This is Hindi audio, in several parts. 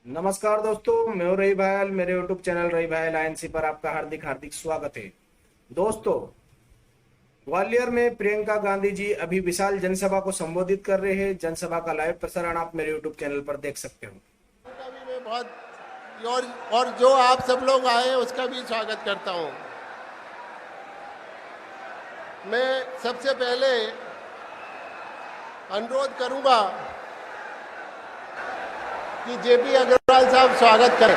नमस्कार दोस्तों, मैं हूं रही भायल। मेरे यूट्यूब चैनल रही भायल आईएनसी पर आपका हार्दिक हार्दिक स्वागत है। दोस्तों, ग्वालियर में प्रियंका गांधी जी अभी विशाल जनसभा को संबोधित कर रहे हैं। जनसभा का लाइव प्रसारण आप मेरे यूट्यूब चैनल पर देख सकते हो। मैं बहुत और जो आप सब लोग आए उसका भी स्वागत करता हूं। मैं सबसे पहले अनुरोध करूंगा कि जेपी अग्रवाल साहब स्वागत करें।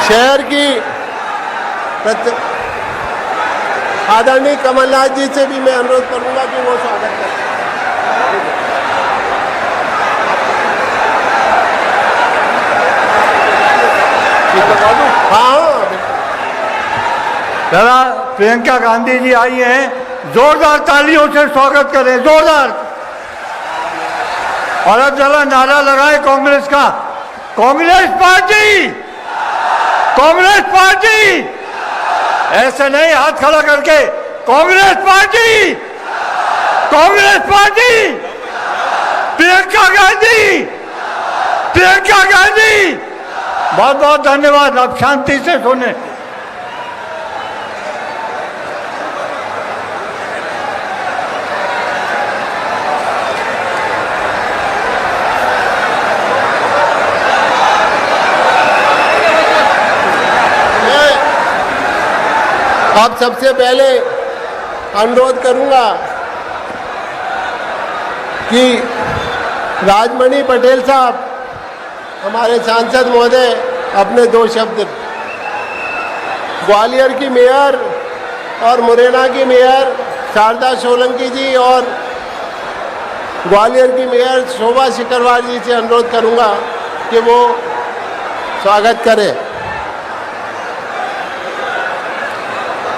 शहर की आदरणीय कमलनाथ जी से भी मैं अनुरोध करूंगा कि वो स्वागत करें। हाँ, जरा प्रियंका गांधी जी आई हैं, जोरदार तालियों से स्वागत करें, जोरदार। और अब जरा नारा लगाए कांग्रेस का, कांग्रेस पार्टी, कांग्रेस पार्टी। ऐसे नहीं, हाथ खड़ा करके, कांग्रेस पार्टी, कांग्रेस पार्टी, प्रियंका गांधी, प्रियंका गांधी। बहुत बहुत धन्यवाद। आप शांति से सुने। अब सबसे पहले अनुरोध करूंगा कि राजमणि पटेल साहब, हमारे सांसद महोदय, अपने दो शब्द ग्वालियर की मेयर और मुरैना की मेयर शारदा सोलंकी जी और ग्वालियर की मेयर शोभा शिकरवार जी से अनुरोध करूंगा कि वो स्वागत करें।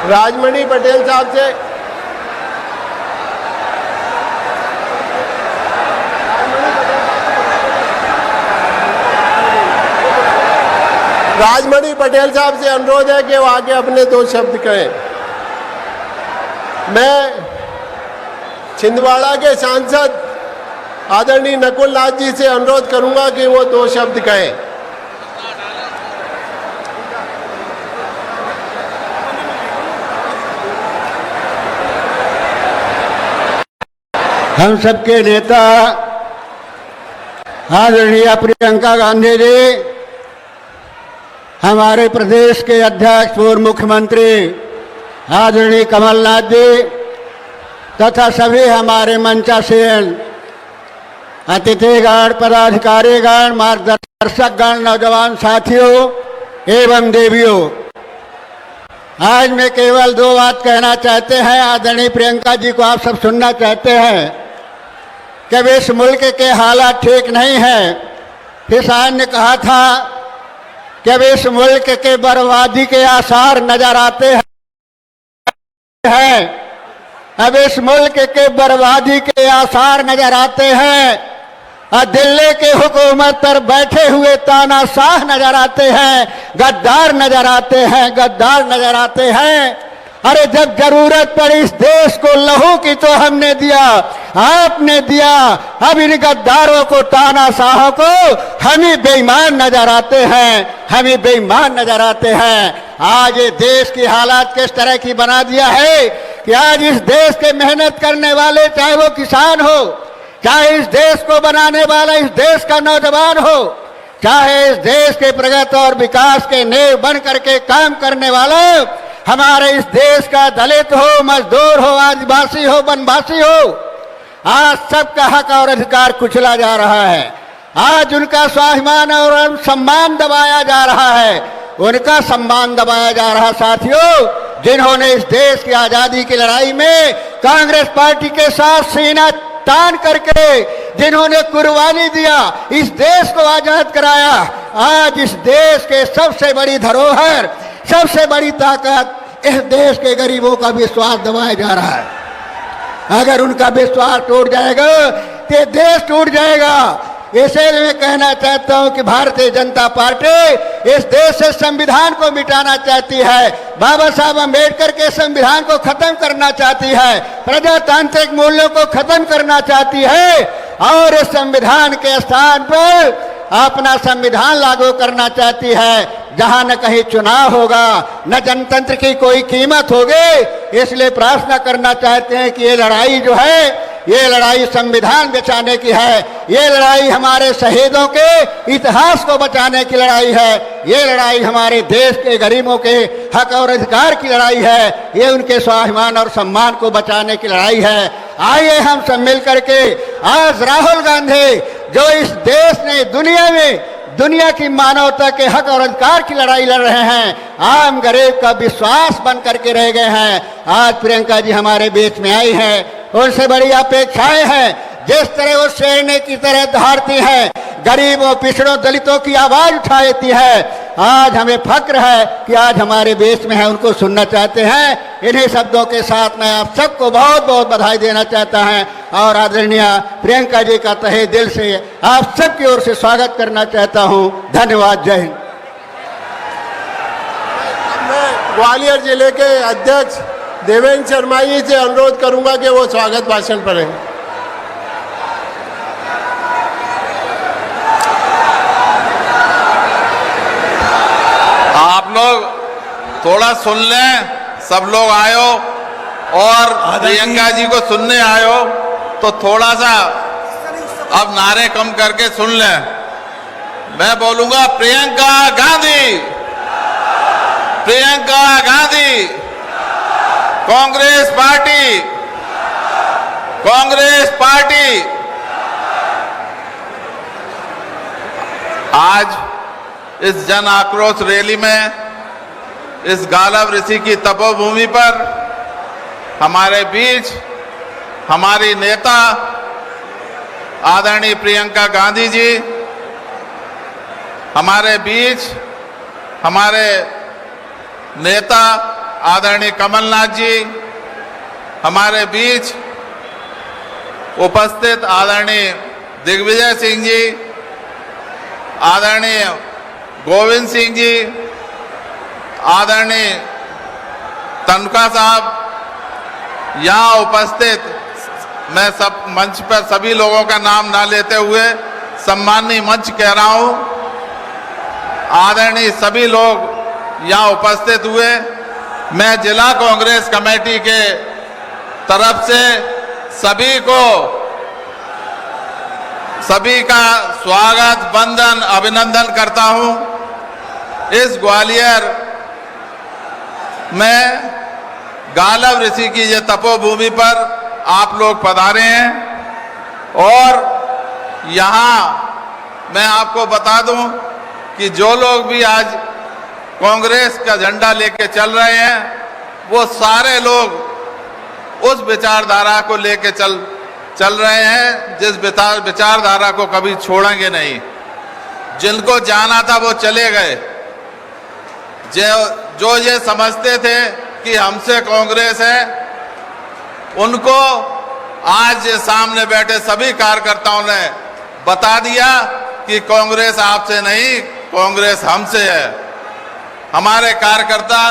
राजमणि पटेल साहब से अनुरोध है कि वो आगे अपने दो शब्द कहें। मैं छिंदवाड़ा के सांसद आदरणीय नकुल नाथ जी से अनुरोध करूंगा कि वो दो शब्द कहें। हम सबके नेता आदरणीय प्रियंका गांधी जी, हमारे प्रदेश के अध्यक्ष पूर्व मुख्यमंत्री आदरणीय कमलनाथ जी तथा सभी हमारे मंचासीन अतिथिगण, पदाधिकारीगण, मार्गदर्शकगण, नौजवान साथियों एवं देवियों, आज मैं केवल दो बात कहना चाहते हैं। आदरणीय प्रियंका जी को आप सब सुनना चाहते हैं कि इस मुल्क के हालात ठीक नहीं है। किसान ने कहा था कि अब इस मुल्क के बर्बादी के आसार नजर आते हैं, अब इस मुल्क के बर्बादी के आसार नजर आते हैं और दिल्ली की हुकूमत पर बैठे हुए तानाशाह नजर आते हैं, गद्दार नजर आते हैं, गद्दार नजर आते हैं। अरे जब जरूरत पड़ी इस देश को लहू की तो हमने दिया, आपने दिया। अब इन गद्दारों को, तानाशाहों को हम ही बेईमान नजर आते हैं, हम ही बेईमान नजर आते हैं। आज ये देश की हालात किस तरह की बना दिया है कि आज इस देश के मेहनत करने वाले, चाहे वो किसान हो, चाहे इस देश को बनाने वाला इस देश का नौजवान हो, चाहे इस देश के प्रगति और विकास के नींव बन करके काम करने वाला हमारे इस देश का दलित हो, मजदूर हो, आदिवासी हो, वनवासी हो, आज सबका हक और अधिकार कुचला जा रहा है। आज उनका स्वाभिमान और सम्मान दबाया जा रहा है, उनका सम्मान दबाया जा रहा। साथियों, जिन्होंने इस देश की आजादी की लड़ाई में कांग्रेस पार्टी के साथ सीना तान करके जिन्होंने कुर्बानी दिया, इस देश को आजाद कराया, आज इस देश के सबसे बड़ी धरोहर, सबसे बड़ी ताकत इस देश के गरीबों का विश्वास दबाया जा रहा है। अगर उनका विश्वास टूट जाएगा तो देश टूट जाएगा। इसलिए मैं कहना चाहता हूं कि भारतीय जनता पार्टी इस देश से संविधान को मिटाना चाहती है, बाबा साहब अम्बेडकर के संविधान को खत्म करना चाहती है, प्रजातांत्रिक मूल्यों को खत्म करना चाहती है और इस संविधान के स्थान पर अपना संविधान लागू करना चाहती है जहां न कहीं चुनाव होगा न जनतंत्र की कोई कीमत होगी। इसलिए प्रार्थना करना चाहते हैं कि ये लड़ाई जो है ये लड़ाई संविधान बचाने की है, ये लड़ाई हमारे शहीदों के इतिहास को बचाने की लड़ाई है, ये लड़ाई हमारे देश के गरीबों के हक और अधिकार की लड़ाई है, ये उनके स्वाभिमान और सम्मान को बचाने की लड़ाई है। आइए हम सब मिल करके आज राहुल गांधी जो इस देश ने दुनिया की मानवता के हक और अधिकार की लड़ाई लड़ रहे हैं, आम गरीब का विश्वास बन करके रह गए हैं। आज प्रियंका जी हमारे बीच में आई हैं, उनसे बड़ी अपेक्षाएं हैं। जिस तरह वो शेरनी की तरह दहाड़ती है, गरीबों पिछड़ों दलितों की आवाज उठाती है, आज हमें फक्र है कि आज हमारे बीच में है, उनको सुनना चाहते हैं। इन्हीं शब्दों के साथ मैं आप सबको बहुत बहुत बधाई देना चाहता हूं और आदरणीय प्रियंका जी का तहे दिल से आप सबकी ओर से स्वागत करना चाहता हूं। धन्यवाद। जय हिंद। मैं ग्वालियर जिले के अध्यक्ष देवेंद्र शर्मा जी से अनुरोध करूंगा कि वो स्वागत भाषण पढ़ें। आप लोग थोड़ा सुन लें, सब लोग आयो और प्रियंका जी को सुनने आयो तो थोड़ा सा अब नारे कम करके सुन लें। मैं बोलूंगा प्रियंका गांधी, प्रियंका गांधी, कांग्रेस पार्टी, कांग्रेस पार्टी। आज इस जन आक्रोश रैली में इस गालव ऋषि की तपोभूमि पर हमारे बीच हमारी नेता आदरणीय प्रियंका गांधी जी, हमारे बीच हमारे नेता आदरणीय कमलनाथ जी, हमारे बीच उपस्थित आदरणीय दिग्विजय सिंह जी, आदरणीय गोविंद सिंह जी, आदरणीय तनखा साहब, यहाँ उपस्थित मैं सब मंच पर सभी लोगों का नाम ना लेते हुए सम्माननीय मंच कह रहा हूँ, आदरणीय सभी लोग यहाँ उपस्थित हुए। मैं जिला कांग्रेस कमेटी के तरफ से सभी का स्वागत, वंदन, अभिनंदन करता हूँ। इस ग्वालियर में गालव ऋषि की ये तपोभूमि पर आप लोग पधारे हैं और यहाँ मैं आपको बता दूं कि जो लोग भी आज कांग्रेस का झंडा लेके चल रहे हैं वो सारे लोग उस विचारधारा को लेके चल रहे हैं जिस विचारधारा को कभी छोड़ेंगे नहीं। जिनको जाना था वो चले गए, जो ये समझते थे कि हमसे कांग्रेस है, उनको आज सामने बैठे सभी कार्यकर्ताओं ने बता दिया कि कांग्रेस आपसे नहीं, कांग्रेस हमसे है। हमारे कार्यकर्ता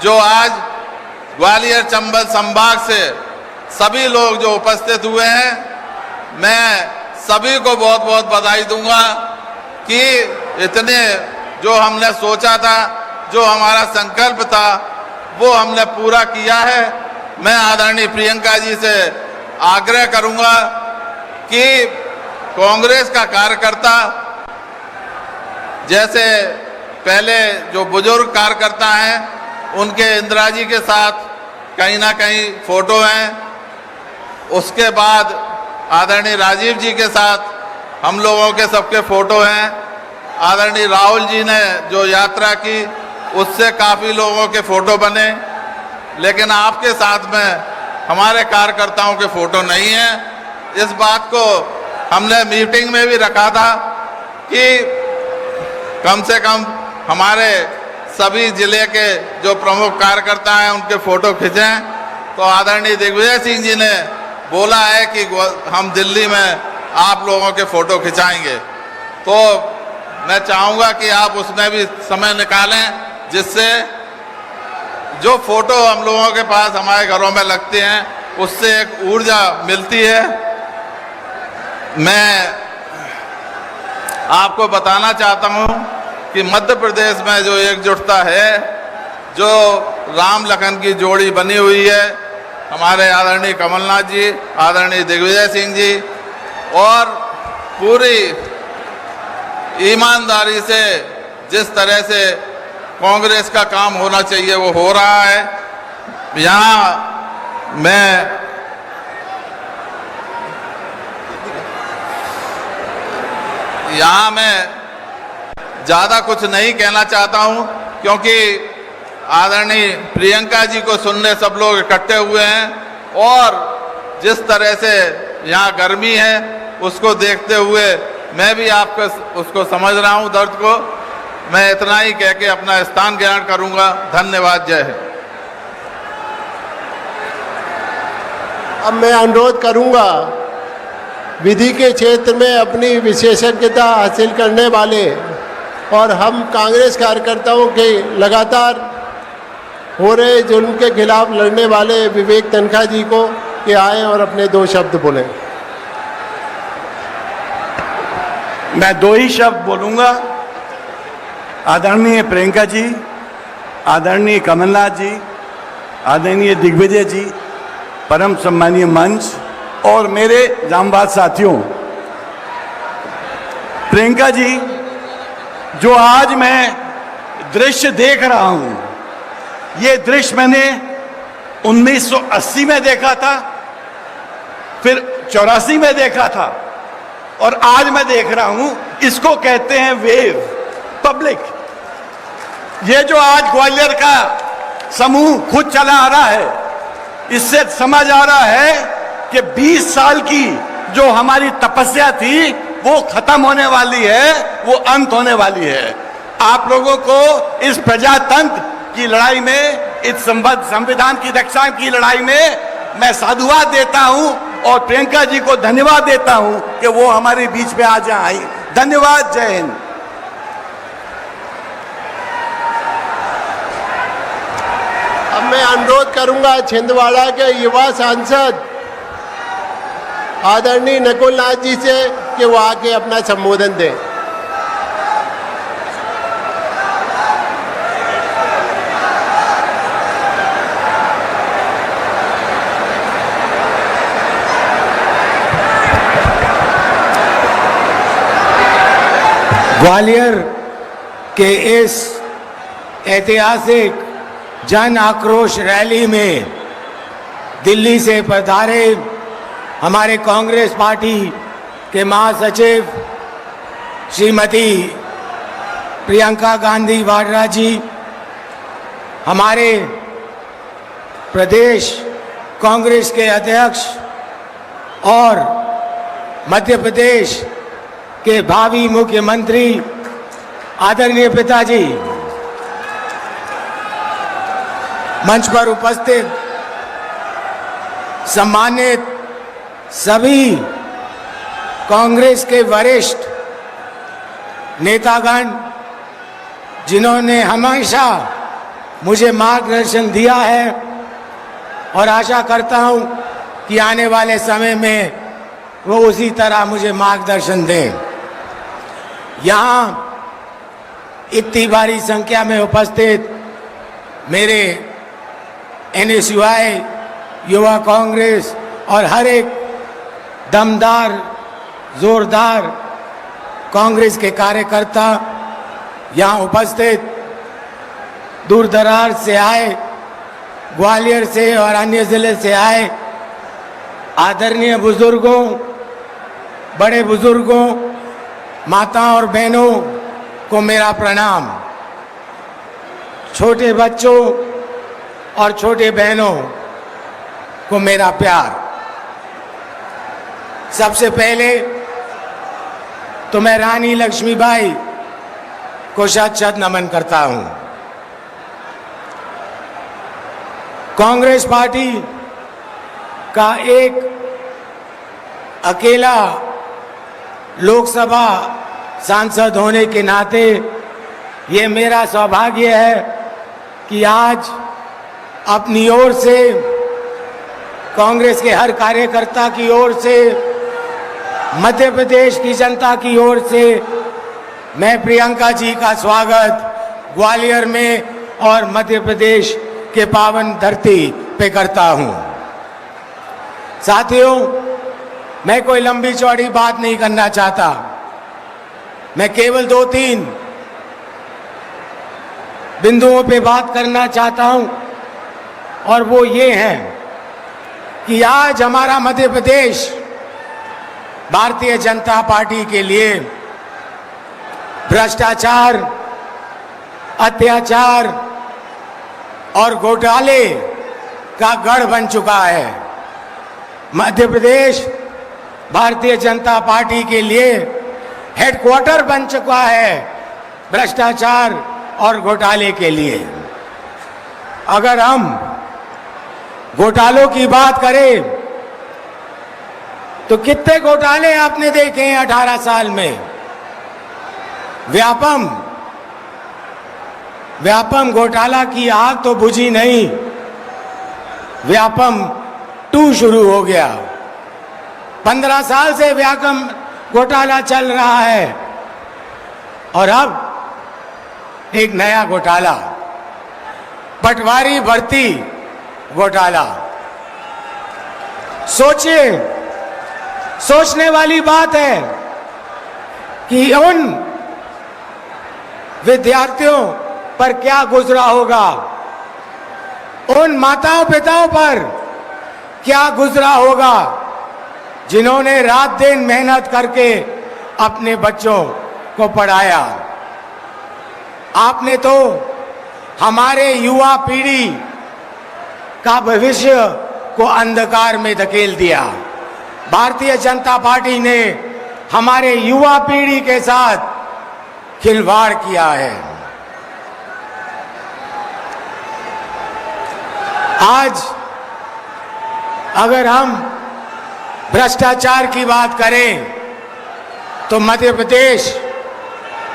जो आज ग्वालियर चंबल संभाग से सभी लोग जो उपस्थित हुए हैं, मैं सभी को बहुत बहुत बधाई दूंगा कि इतने जो हमने सोचा था, जो हमारा संकल्प था, वो हमने पूरा किया है। मैं आदरणीय प्रियंका जी से आग्रह करूंगा कि कांग्रेस का कार्यकर्ता, जैसे पहले जो बुजुर्ग कार्यकर्ता हैं उनके इंदिरा जी के साथ कहीं ना कहीं फोटो हैं, उसके बाद आदरणीय राजीव जी के साथ हम लोगों के सबके फोटो हैं, आदरणीय राहुल जी ने जो यात्रा की उससे काफ़ी लोगों के फोटो बने, लेकिन आपके साथ में हमारे कार्यकर्ताओं के फोटो नहीं हैं। इस बात को हमने मीटिंग में भी रखा था कि कम से कम हमारे सभी जिले के जो प्रमुख कार्यकर्ता हैं उनके फोटो खींचें। तो आदरणीय दिग्विजय सिंह जी ने बोला है कि हम दिल्ली में आप लोगों के फोटो खिंचाएंगे, तो मैं चाहूँगा कि आप उसमें भी समय निकालें, जिससे जो फोटो हम लोगों के पास हमारे घरों में लगते हैं उससे एक ऊर्जा मिलती है। मैं आपको बताना चाहता हूँ कि मध्य प्रदेश में जो एकजुटता है, जो राम लखन की जोड़ी बनी हुई है, हमारे आदरणीय कमलनाथ जी, आदरणीय दिग्विजय सिंह जी, और पूरी ईमानदारी से जिस तरह से कांग्रेस का काम होना चाहिए वो हो रहा है। यहाँ मैं ज़्यादा कुछ नहीं कहना चाहता हूँ, क्योंकि आदरणीय प्रियंका जी को सुनने सब लोग इकट्ठे हुए हैं, और जिस तरह से यहाँ गर्मी है उसको देखते हुए मैं भी आपको उसको समझ रहा हूँ दर्द को। मैं इतना ही कह के अपना स्थान ग्रहण करूँगा। धन्यवाद। जय हिंद। अब मैं अनुरोध करूंगा विधि के क्षेत्र में अपनी विशेषज्ञता हासिल करने वाले और हम कांग्रेस कार्यकर्ताओं के लगातार हो रहे जुल्म के खिलाफ लड़ने वाले विवेक तनखा जी को कि आए और अपने 2 शब्द बोलें। मैं 2 ही शब्द बोलूँगा। आदरणीय प्रियंका जी, आदरणीय कमलनाथ जी, आदरणीय दिग्विजय जी, परम सम्मानीय मंच और मेरे जामबाज साथियों, प्रियंका जी, जो आज मैं दृश्य देख रहा हूं, ये दृश्य मैंने 1980 में देखा था, फिर 84 में देखा था, और आज मैं देख रहा हूं। इसको कहते हैं वेव पब्लिक। ये जो आज ग्वालियर का समूह खुद चला आ रहा है, इससे समझ आ रहा है कि 20 साल की जो हमारी तपस्या थी वो खत्म होने वाली है, वो अंत होने वाली है। आप लोगों को इस प्रजातंत्र की लड़ाई में, इस संविधान की रक्षा की लड़ाई में मैं साधुवाद देता हूं, और प्रियंका जी को धन्यवाद देता हूं कि वो हमारे बीच में आज आई। धन्यवाद। जय हिंद। अब मैं अनुरोध करूंगा छिंदवाड़ा के युवा सांसद आदरणीय नकुल नाथ जी से कि वो आके अपना संबोधन दें। ग्वालियर के इस ऐतिहासिक जन आक्रोश रैली में दिल्ली से पधारे हमारे कांग्रेस पार्टी के महासचिव श्रीमती प्रियंका गांधी वाड्रा जी, हमारे प्रदेश कांग्रेस के अध्यक्ष और मध्य प्रदेश के भावी मुख्यमंत्री आदरणीय पिताजी, मंच पर उपस्थित सम्मानित सभी कांग्रेस के वरिष्ठ नेतागण, जिन्होंने हमेशा मुझे मार्गदर्शन दिया है, और आशा करता हूं कि आने वाले समय में वो उसी तरह मुझे मार्गदर्शन दें। यहाँ इतनी भारी संख्या में उपस्थित मेरे NSUI, युवा कांग्रेस और हर एक दमदार जोरदार कांग्रेस के कार्यकर्ता यहाँ उपस्थित, दूर दराज से आए, ग्वालियर से और अन्य जिले से आए आदरणीय बुजुर्गों, बड़े बुजुर्गों, माताओं और बहनों को मेरा प्रणाम। छोटे बच्चों और छोटे बहनों को मेरा प्यार। सबसे पहले तो मैं रानी लक्ष्मीबाई को शत शत नमन करता हूं। कांग्रेस पार्टी का एक अकेला लोकसभा सांसद होने के नाते ये मेरा सौभाग्य है कि आज अपनी ओर से, कांग्रेस के हर कार्यकर्ता की ओर से, मध्य प्रदेश की जनता की ओर से मैं प्रियंका जी का स्वागत ग्वालियर में और मध्य प्रदेश के पावन धरती पे करता हूं। साथियों, मैं कोई लंबी चौड़ी बात नहीं करना चाहता। मैं केवल 2-3 बिंदुओं पे बात करना चाहता हूं और वो ये है कि आज हमारा मध्य प्रदेश भारतीय जनता पार्टी के लिए भ्रष्टाचार, अत्याचार और घोटाले का गढ़ बन चुका है। मध्य प्रदेश भारतीय जनता पार्टी के लिए हेडक्वार्टर बन चुका है भ्रष्टाचार और घोटाले के लिए। अगर हम घोटालों की बात करें तो कितने घोटाले आपने देखे हैं 18 साल में। व्यापम घोटाला की आग तो बुझी नहीं, व्यापम 2 शुरू हो गया। 15 साल से व्यापम घोटाला चल रहा है और अब एक नया घोटाला, पटवारी भर्ती घोटाला। सोचिए, सोचने वाली बात है कि उन विद्यार्थियों पर क्या गुजरा होगा, उन माताओं पिताओं पर क्या गुजरा होगा जिन्होंने रात दिन मेहनत करके अपने बच्चों को पढ़ाया। आपने तो हमारे युवा पीढ़ी का भविष्य को अंधकार में धकेल दिया। भारतीय जनता पार्टी ने हमारे युवा पीढ़ी के साथ खिलवाड़ किया है। आज अगर हम भ्रष्टाचार की बात करें तो मध्य प्रदेश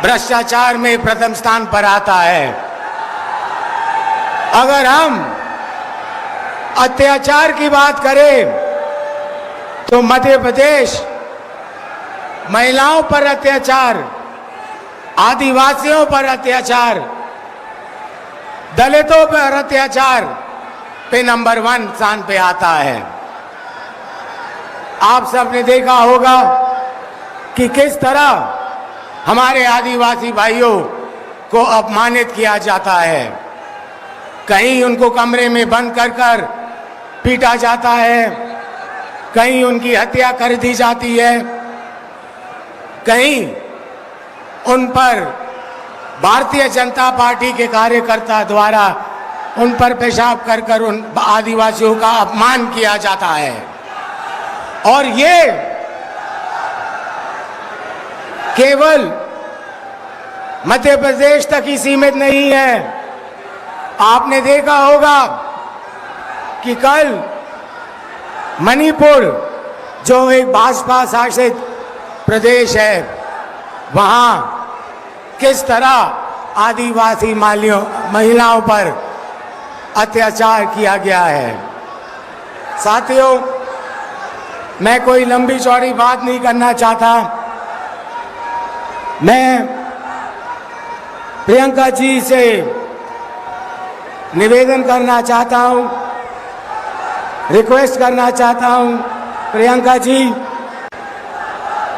भ्रष्टाचार में प्रथम स्थान पर आता है। अगर हम अत्याचार की बात करें तो मध्य प्रदेश महिलाओं पर अत्याचार, आदिवासियों पर अत्याचार, दलितों पर अत्याचार पे नंबर 1 स्थान पे आता है। आप सबने देखा होगा कि किस तरह हमारे आदिवासी भाइयों को अपमानित किया जाता है। कहीं उनको कमरे में बंद कर पीटा जाता है, कहीं उनकी हत्या कर दी जाती है, कहीं उन पर भारतीय जनता पार्टी के कार्यकर्ता द्वारा उन पर पेशाब कर उन आदिवासियों का अपमान किया जाता है। और ये केवल मध्य प्रदेश तक ही सीमित नहीं है। आपने देखा होगा कि कल मणिपुर, जो एक भाजपा शासित प्रदेश है, वहां किस तरह आदिवासी महिलाओं पर अत्याचार किया गया है। साथियों, मैं कोई लंबी चौड़ी बात नहीं करना चाहता। मैं प्रियंका जी से निवेदन करना चाहता हूं, रिक्वेस्ट करना चाहता हूं। प्रियंका जी,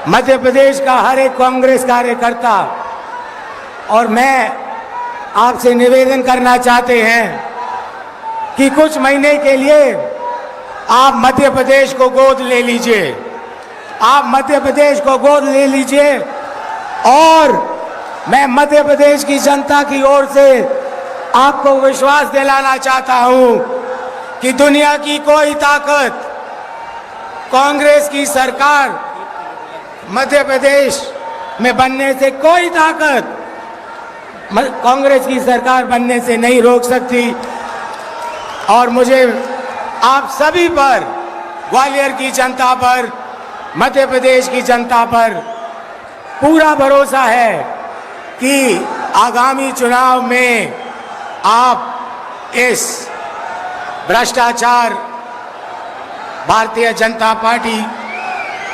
मध्य प्रदेश का हर एक कांग्रेस कार्यकर्ता और मैं आपसे निवेदन करना चाहते हैं कि कुछ महीने के लिए आप मध्य प्रदेश को गोद ले लीजिए। आप मध्य प्रदेश को गोद ले लीजिए और मैं मध्य प्रदेश की जनता की ओर से आपको विश्वास दिलाना चाहता हूं कि दुनिया की कोई ताकत कांग्रेस की सरकार मध्य प्रदेश में बनने से, कोई ताकत कांग्रेस की सरकार बनने से नहीं रोक सकती। और मुझे आप सभी पर, ग्वालियर की जनता पर, मध्य प्रदेश की जनता पर पूरा भरोसा है कि आगामी चुनाव में आप इस भ्रष्टाचार, भारतीय जनता पार्टी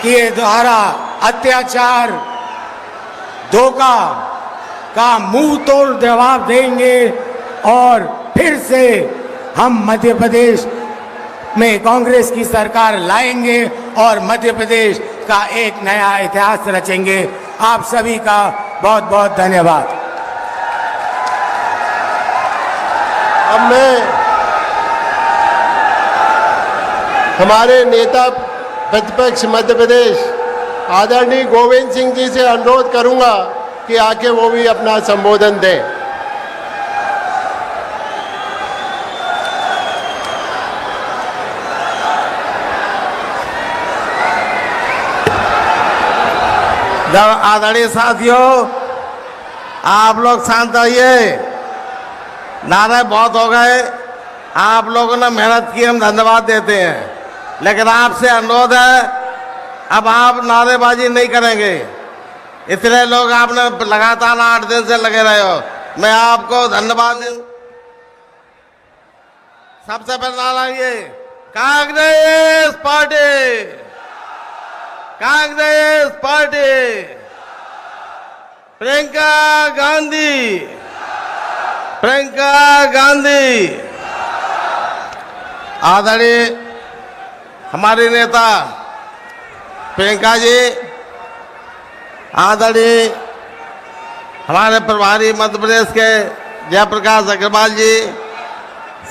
के द्वारा अत्याचार, धोखा का मुंह तोड़ जवाब देंगे और फिर से हम मध्य प्रदेश में कांग्रेस की सरकार लाएंगे और मध्य प्रदेश का एक नया इतिहास रचेंगे। आप सभी का बहुत बहुत धन्यवाद। अब मैं हमारे नेता प्रतिपक्ष मध्य प्रदेश आदरणीय गोविंद सिंह जी से अनुरोध करूंगा कि आके वो भी अपना संबोधन दें। आदरणीय साथियों, आप लोग शांत रहिए। नारे बहुत हो गए, आप लोगों ने मेहनत की, हम धन्यवाद देते हैं, लेकिन आपसे अनुरोध है अब आप नारेबाजी नहीं करेंगे। इतने लोग आपने लगातार 8 दिन से लगे रहे हो, मैं आपको धन्यवाद दूं। सबसे पहले नारा ये, कांग्रेस पार्टी, कांग्रेस पार्टी, प्रियंका गांधी, प्रियंका गांधी। आदरणीय हमारे नेता प्रियंका जी, आदरणीय हमारे प्रभारी मध्य प्रदेश के जयप्रकाश अग्रवाल जी,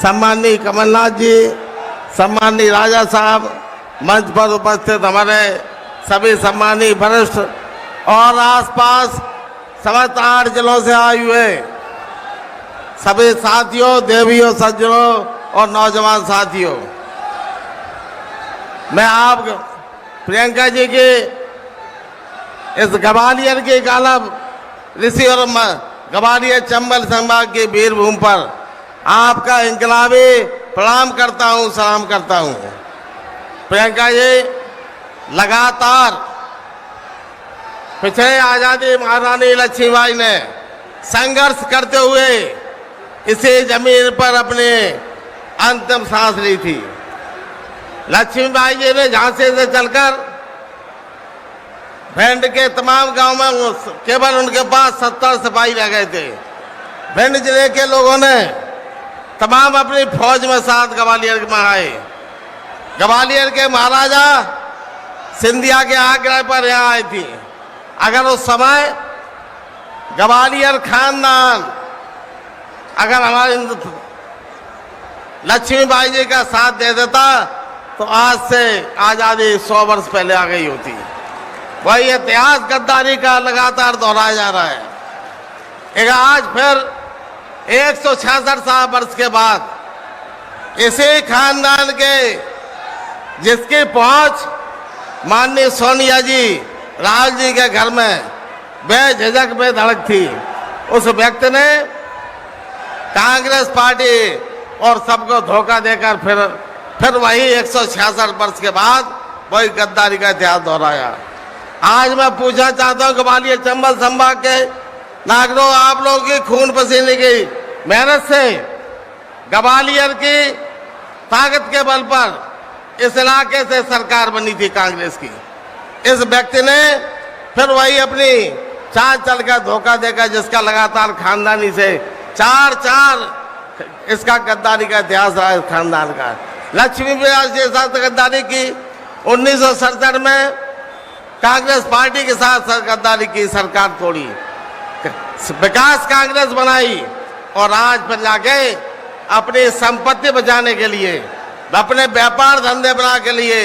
सम्माननीय कमलनाथ जी, सम्माननीय राजा साहब, मंच पर उपस्थित हमारे सभी सम्माननीय वरिष्ठ और आसपास समस्त 8 जिलों से आए हुए सभी साथियों, देवियों, सज्जनों और नौजवान साथियों, मैं आप प्रियंका जी के इस ग्वालियर के गालब ऋषि और ग्वालियर चंबल संभाग की वीरभूमि पर आपका इंकलाबी प्रणाम करता हूं, सलाम करता हूं। प्रियंका जी लगातार पिछले आजादी महारानी लक्ष्मीबाई ने संघर्ष करते हुए इसी जमीन पर अपने अंतिम सांस ली थी। लक्ष्मीबाई जी ने झांसी से चलकर भिंड के तमाम गांव में केवल उनके पास 70 सिपाही रह गए थे। भिंड जिले के लोगों ने तमाम अपनी फौज में साथ ग्वालियर में आए। ग्वालियर के महाराजा सिंधिया के आग्रह पर यहाँ आई थी। अगर उस समय ग्वालियर खानदान अगर हमारे लक्ष्मीबाई जी का साथ दे देता तो आज से आजादी 100 वर्ष पहले आ गई होती। वही इतिहास गद्दारी का लगातार दोहराया जा रहा है। एक आज फिर 166 वर्ष के बाद इसी खानदान के जिसकी पहुंच माननीय सोनिया जी, राहुल जी के घर में बेझिझक बेधड़क थी, उस व्यक्ति ने कांग्रेस पार्टी और सबको धोखा देकर फिर वही 166 वर्ष के बाद वही गद्दारी का इतिहास दोहराया। आज मैं पूछना चाहता हूं ग्वालियर चंबल संभाग के नागरिकों, आप लोगों की खून पसीने की मेहनत से ग्वालियर की ताकत के बल पर इस इलाके से सरकार बनी थी कांग्रेस की। इस व्यक्ति ने फिर वही अपनी चाल चलकर धोखा देकर, जिसका लगातार खानदानी से 4 इसका गद्दारी का इतिहास रहा है खानदान का। लक्ष्मी विलास के साथ गद्दारी की, 1967 में कांग्रेस पार्टी के साथ गद्दारी की, सरकार तोड़ी, विकास कांग्रेस बनाई और आज फिर जाके अपनी संपत्ति बचाने के लिए, अपने व्यापार धंधे बना के लिए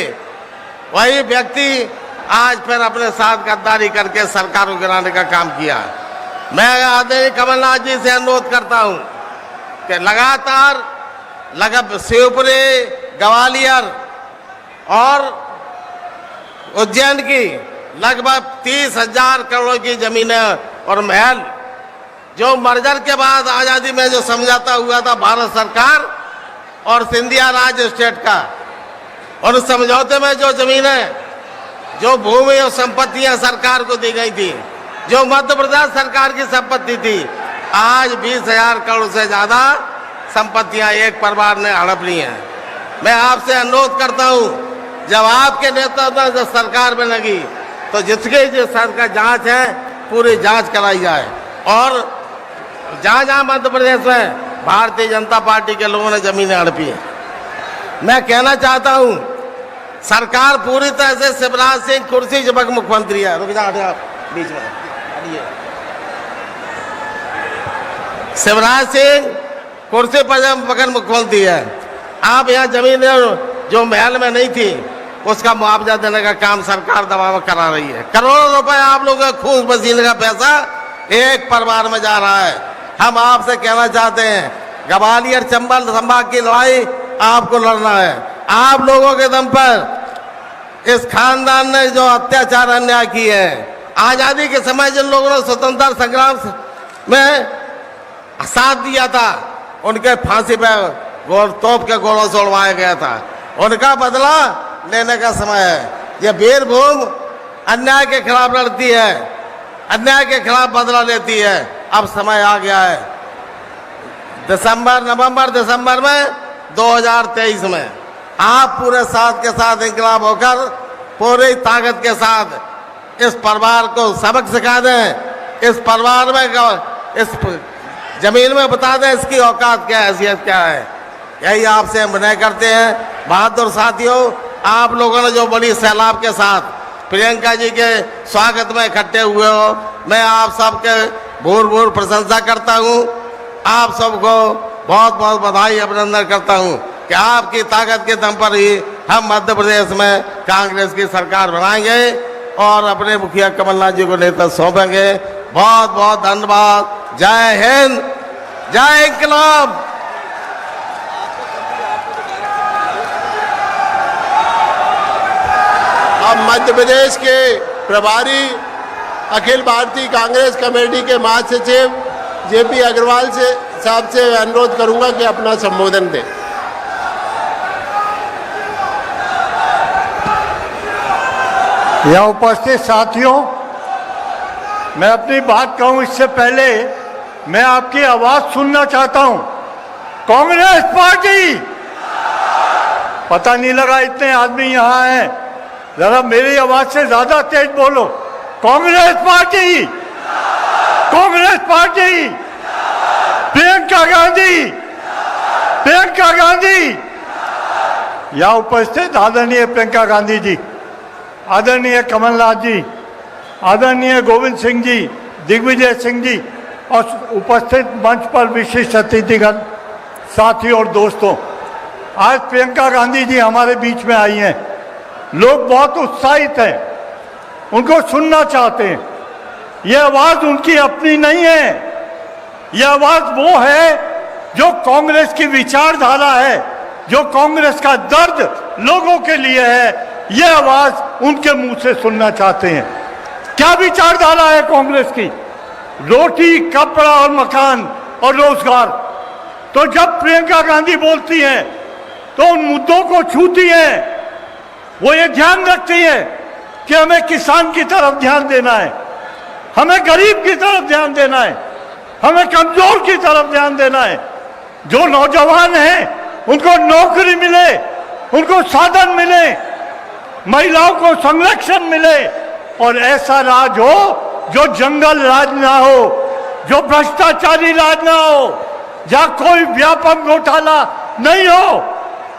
वही व्यक्ति आज फिर अपने साथ गद्दारी करके सरकार को गिराने का काम किया। मैं आदरणीय कमलनाथ जी से अनुरोध करता हूं कि लगातार शिवपुरी, ग्वालियर और उज्जैन की लगभग 30,000 करोड़ की जमीनें और महल, जो मर्जर के बाद आजादी में जो समझौता हुआ था भारत सरकार और सिंधिया राज स्टेट का। और उस समझौते में जो जमीनें, जो भूमि और संपत्तियां सरकार को दी गई थी, जो मध्य प्रदेश सरकार की संपत्ति थी, आज 20,000 करोड़ से ज्यादा संपत्तियां एक परिवार ने हड़प ली हैं। मैं आपसे अनुरोध करता हूं, जब आपके नेतृत्व में जब सरकार में लगी तो जिसके जिस सरकार जांच है पूरी जांच कराई जाए। और जहां जहां मध्य प्रदेश में भारतीय जनता पार्टी के लोगों ने जमीनें हड़पी हैं, मैं कहना चाहता हूं सरकार पूरी तरह से शिवराज सिंह कुर्सी जबक मुख्यमंत्री है। रुक जाओ आप बीच में, शिवराज सिंह कुर्सी पर जबकन मुख्यमंत्री है। आप यहाँ जमीन जो महल में नहीं थी उसका मुआवजा देने का काम सरकार दबाव करा रही है। करोड़ों रुपए आप लोगों का खून पसीने का पैसा एक परिवार में जा रहा है। हम आपसे कहना चाहते हैं, ग्वालियर चंबल संभाग की लड़ाई आपको लड़ना है। आप लोगों के दम पर इस खानदान ने जो अत्याचार अन्याय किए हैं, आजादी के समय जिन लोगों ने स्वतंत्रता संग्राम में साथ दिया था, उनके फांसी पे तोप के गोलों से उड़वाया गया था। उनका बदला लेने का समय है। यह वीरभूमि अन्याय के खिलाफ लड़ती है, अन्याय के खिलाफ बदला लेती है। अब समय आ गया है। नवंबर दिसंबर में 2023 में आप पूरे साथ के साथ इंकलाब होकर पूरी ताकत के साथ इस परिवार को सबक सिखा दें। इस परिवार में, इस जमीन में बता दें इसकी औकात क्या है, हैसियत क्या है। यही आपसे हम विनय करते हैं। बहादुर साथियों, आप लोगों ने जो बड़ी सैलाब के साथ प्रियंका जी के स्वागत में इकट्ठे हुए हो, मैं आप सबके भूर भूर प्रशंसा करता हूं। आप सबको बहुत बहुत बधाई अभिनंदन करता हूं कि आपकी ताकत के दम पर ही हम मध्य प्रदेश में कांग्रेस की सरकार बनाएंगे और अपने मुखिया कमलनाथ जी को नेतृत्व सौंपेंगे। बहुत बहुत धन्यवाद। जय हिंद, जय इंकलाब। अब मध्य प्रदेश के प्रभारी अखिल भारतीय कांग्रेस कमेटी के महासचिव जेपी अग्रवाल से साहब से अनुरोध करूंगा कि अपना संबोधन दें। यहाँ उपस्थित साथियों, मैं अपनी बात कहूं इससे पहले मैं आपकी आवाज सुनना चाहता हूं। कांग्रेस पार्टी, पता नहीं लगा इतने आदमी यहाँ हैं, जरा मेरी आवाज से ज्यादा तेज बोलो। Congress party, Congress party, Priyanka Gandhi, Priyanka Gandhi. यहाँ उपस्थित आदरणीय प्रियंका गांधी जी, आदरणीय कमलनाथ जी, आदरणीय गोविंद सिंह जी, दिग्विजय सिंह जी और उपस्थित मंच पर विशिष्ट अतिथिगण, साथियों और दोस्तों, आज प्रियंका गांधी जी हमारे बीच में आई हैं। लोग बहुत उत्साहित हैं, उनको सुनना चाहते हैं। यह आवाज उनकी अपनी नहीं है, यह आवाज वो है जो कांग्रेस की विचारधारा है, जो कांग्रेस का दर्द लोगों के लिए है। यह आवाज उनके मुंह से सुनना चाहते हैं। क्या विचारधारा है कांग्रेस की? रोटी, कपड़ा और मकान और रोजगार। तो जब प्रियंका गांधी बोलती हैं तो उन मुद्दों को छूती हैं। वो ये ध्यान रखती है कि हमें किसान की तरफ ध्यान देना है, हमें गरीब की तरफ ध्यान देना है, हमें कमजोर की तरफ ध्यान देना है। जो नौजवान हैं उनको नौकरी मिले, उनको साधन मिले, महिलाओं को संरक्षण मिले और ऐसा राज हो जो जंगल राज ना हो, जो भ्रष्टाचारी राज ना हो, जहाँ कोई व्यापक घोटाला नहीं हो,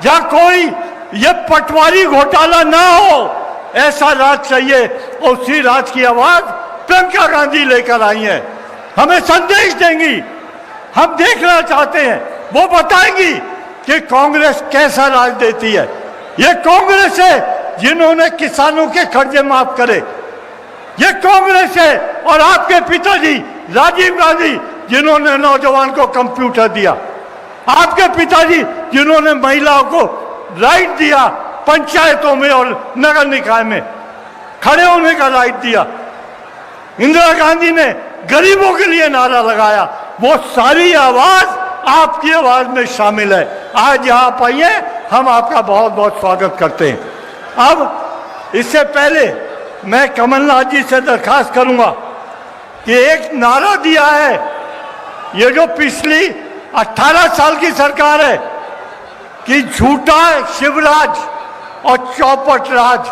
जहाँ कोई ये पटवारी घोटाला ना हो। ऐसा राज चाहिए और उसी राज की आवाज प्रियंका गांधी लेकर आई है। हमें संदेश देंगी, हम देखना चाहते हैं, वो बताएंगी कि कांग्रेस कैसा राज देती है। ये कांग्रेस है जिन्होंने किसानों के कर्जे माफ करे, ये कांग्रेस है और आपके पिताजी राजीव गांधी जिन्होंने नौजवान को कंप्यूटर दिया, आपके पिताजी जिन्होंने महिलाओं को राइट दिया, पंचायतों में और नगर निकाय में खड़े होने का राइट दिया, इंदिरा गांधी ने गरीबों के लिए नारा लगाया। वो सारी आवाज आपकी आवाज में शामिल है। आज यहाँ आप आइए, हम आपका बहुत बहुत स्वागत करते हैं। अब इससे पहले मैं कमलनाथ जी से दरखास्त करूंगा कि एक नारा दिया है, ये जो पिछली 18 साल की सरकार है कि झूठा शिवराज और चौपट राज,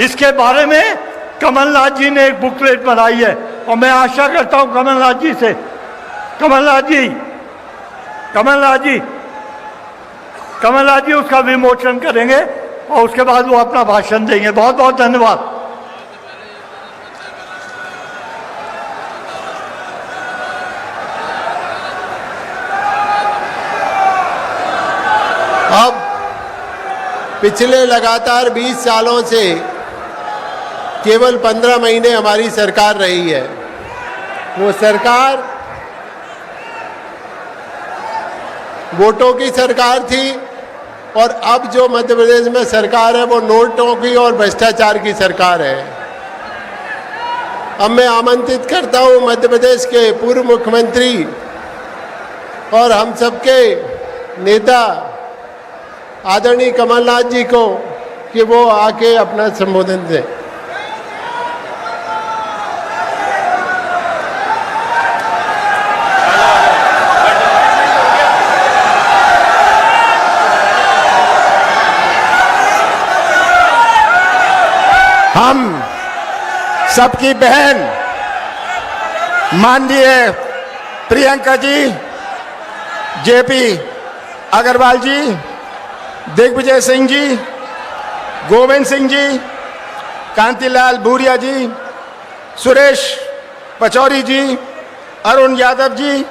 इसके बारे में कमलनाथ जी ने एक बुकलेट बनाई है और मैं आशा करता हूं कमलनाथ जी से, कमलनाथ जी उसका विमोचन करेंगे और उसके बाद वो अपना भाषण देंगे। बहुत बहुत धन्यवाद। अब पिछले लगातार 20 सालों से केवल 15 महीने हमारी सरकार रही है। वो सरकार वोटों की सरकार थी और अब जो मध्य प्रदेश में सरकार है वो नोटों की और भ्रष्टाचार की सरकार है। अब मैं आमंत्रित करता हूं मध्य प्रदेश के पूर्व मुख्यमंत्री और हम सबके नेता आदरणीय कमलनाथ जी को कि वो आके अपना संबोधन दें। हम सबकी बहन माननीय प्रियंका जी, जेपी अग्रवाल जी, दिग्विजय सिंह जी, गोविंद सिंह जी, कांतिलाल भूरिया जी, सुरेश पचौरी जी, अरुण यादव जी,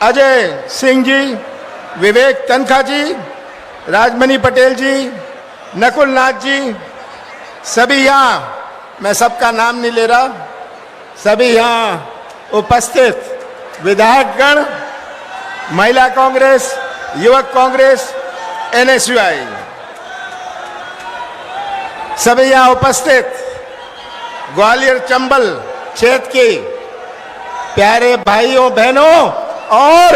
अजय सिंह जी, विवेक तनखा जी, राजमणि पटेल जी, नकुल नाथ जी, सभी यहाँ, मैं सबका नाम नहीं ले रहा, सभी यहाँ उपस्थित विधायकगण, महिला कांग्रेस, युवक कांग्रेस, एनएसयूआई, सभी यहाँ उपस्थित ग्वालियर चंबल क्षेत्र के प्यारे भाइयों बहनों और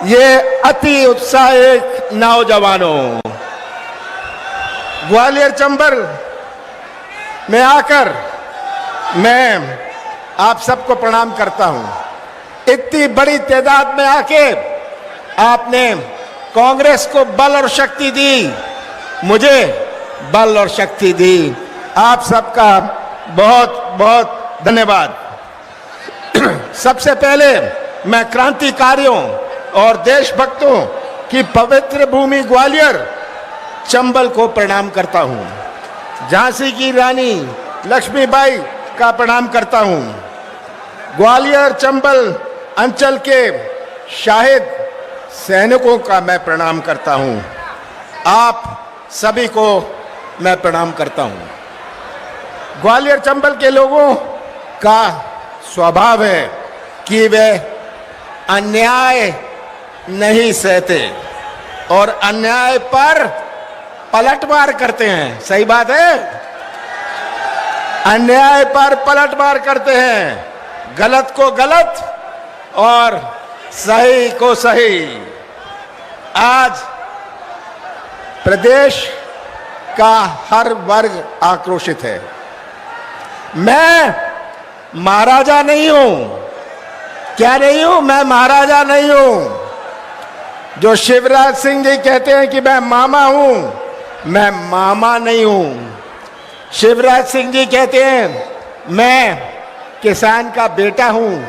ये अति उत्साहित नौजवानों, ग्वालियर चंबल में आकर मैं आप सबको प्रणाम करता हूं। इतनी बड़ी तादाद में आके आपने कांग्रेस को बल और शक्ति दी, मुझे बल और शक्ति दी। आप सबका बहुत बहुत धन्यवाद। सबसे पहले मैं क्रांतिकारियों और देशभक्तों की पवित्र भूमि ग्वालियर चंबल को प्रणाम करता हूं। झांसी की रानी लक्ष्मीबाई का प्रणाम करता हूं। ग्वालियर चंबल अंचल के शाहिद सैनिकों का मैं प्रणाम करता हूं। आप सभी को मैं प्रणाम करता हूं। ग्वालियर चंबल के लोगों का स्वभाव है कि वे अन्याय नहीं सहते और अन्याय पर पलटवार करते हैं। सही बात है, अन्याय पर पलटवार करते हैं, गलत को गलत और सही को सही। आज प्रदेश का हर वर्ग आक्रोशित है। मैं महाराजा नहीं हूं। क्या नहीं हूं? मैं महाराजा नहीं हूं। जो शिवराज सिंह जी कहते हैं कि मैं मामा हूं, मैं मामा नहीं हूं। शिवराज सिंह जी कहते हैं मैं किसान का बेटा हूं,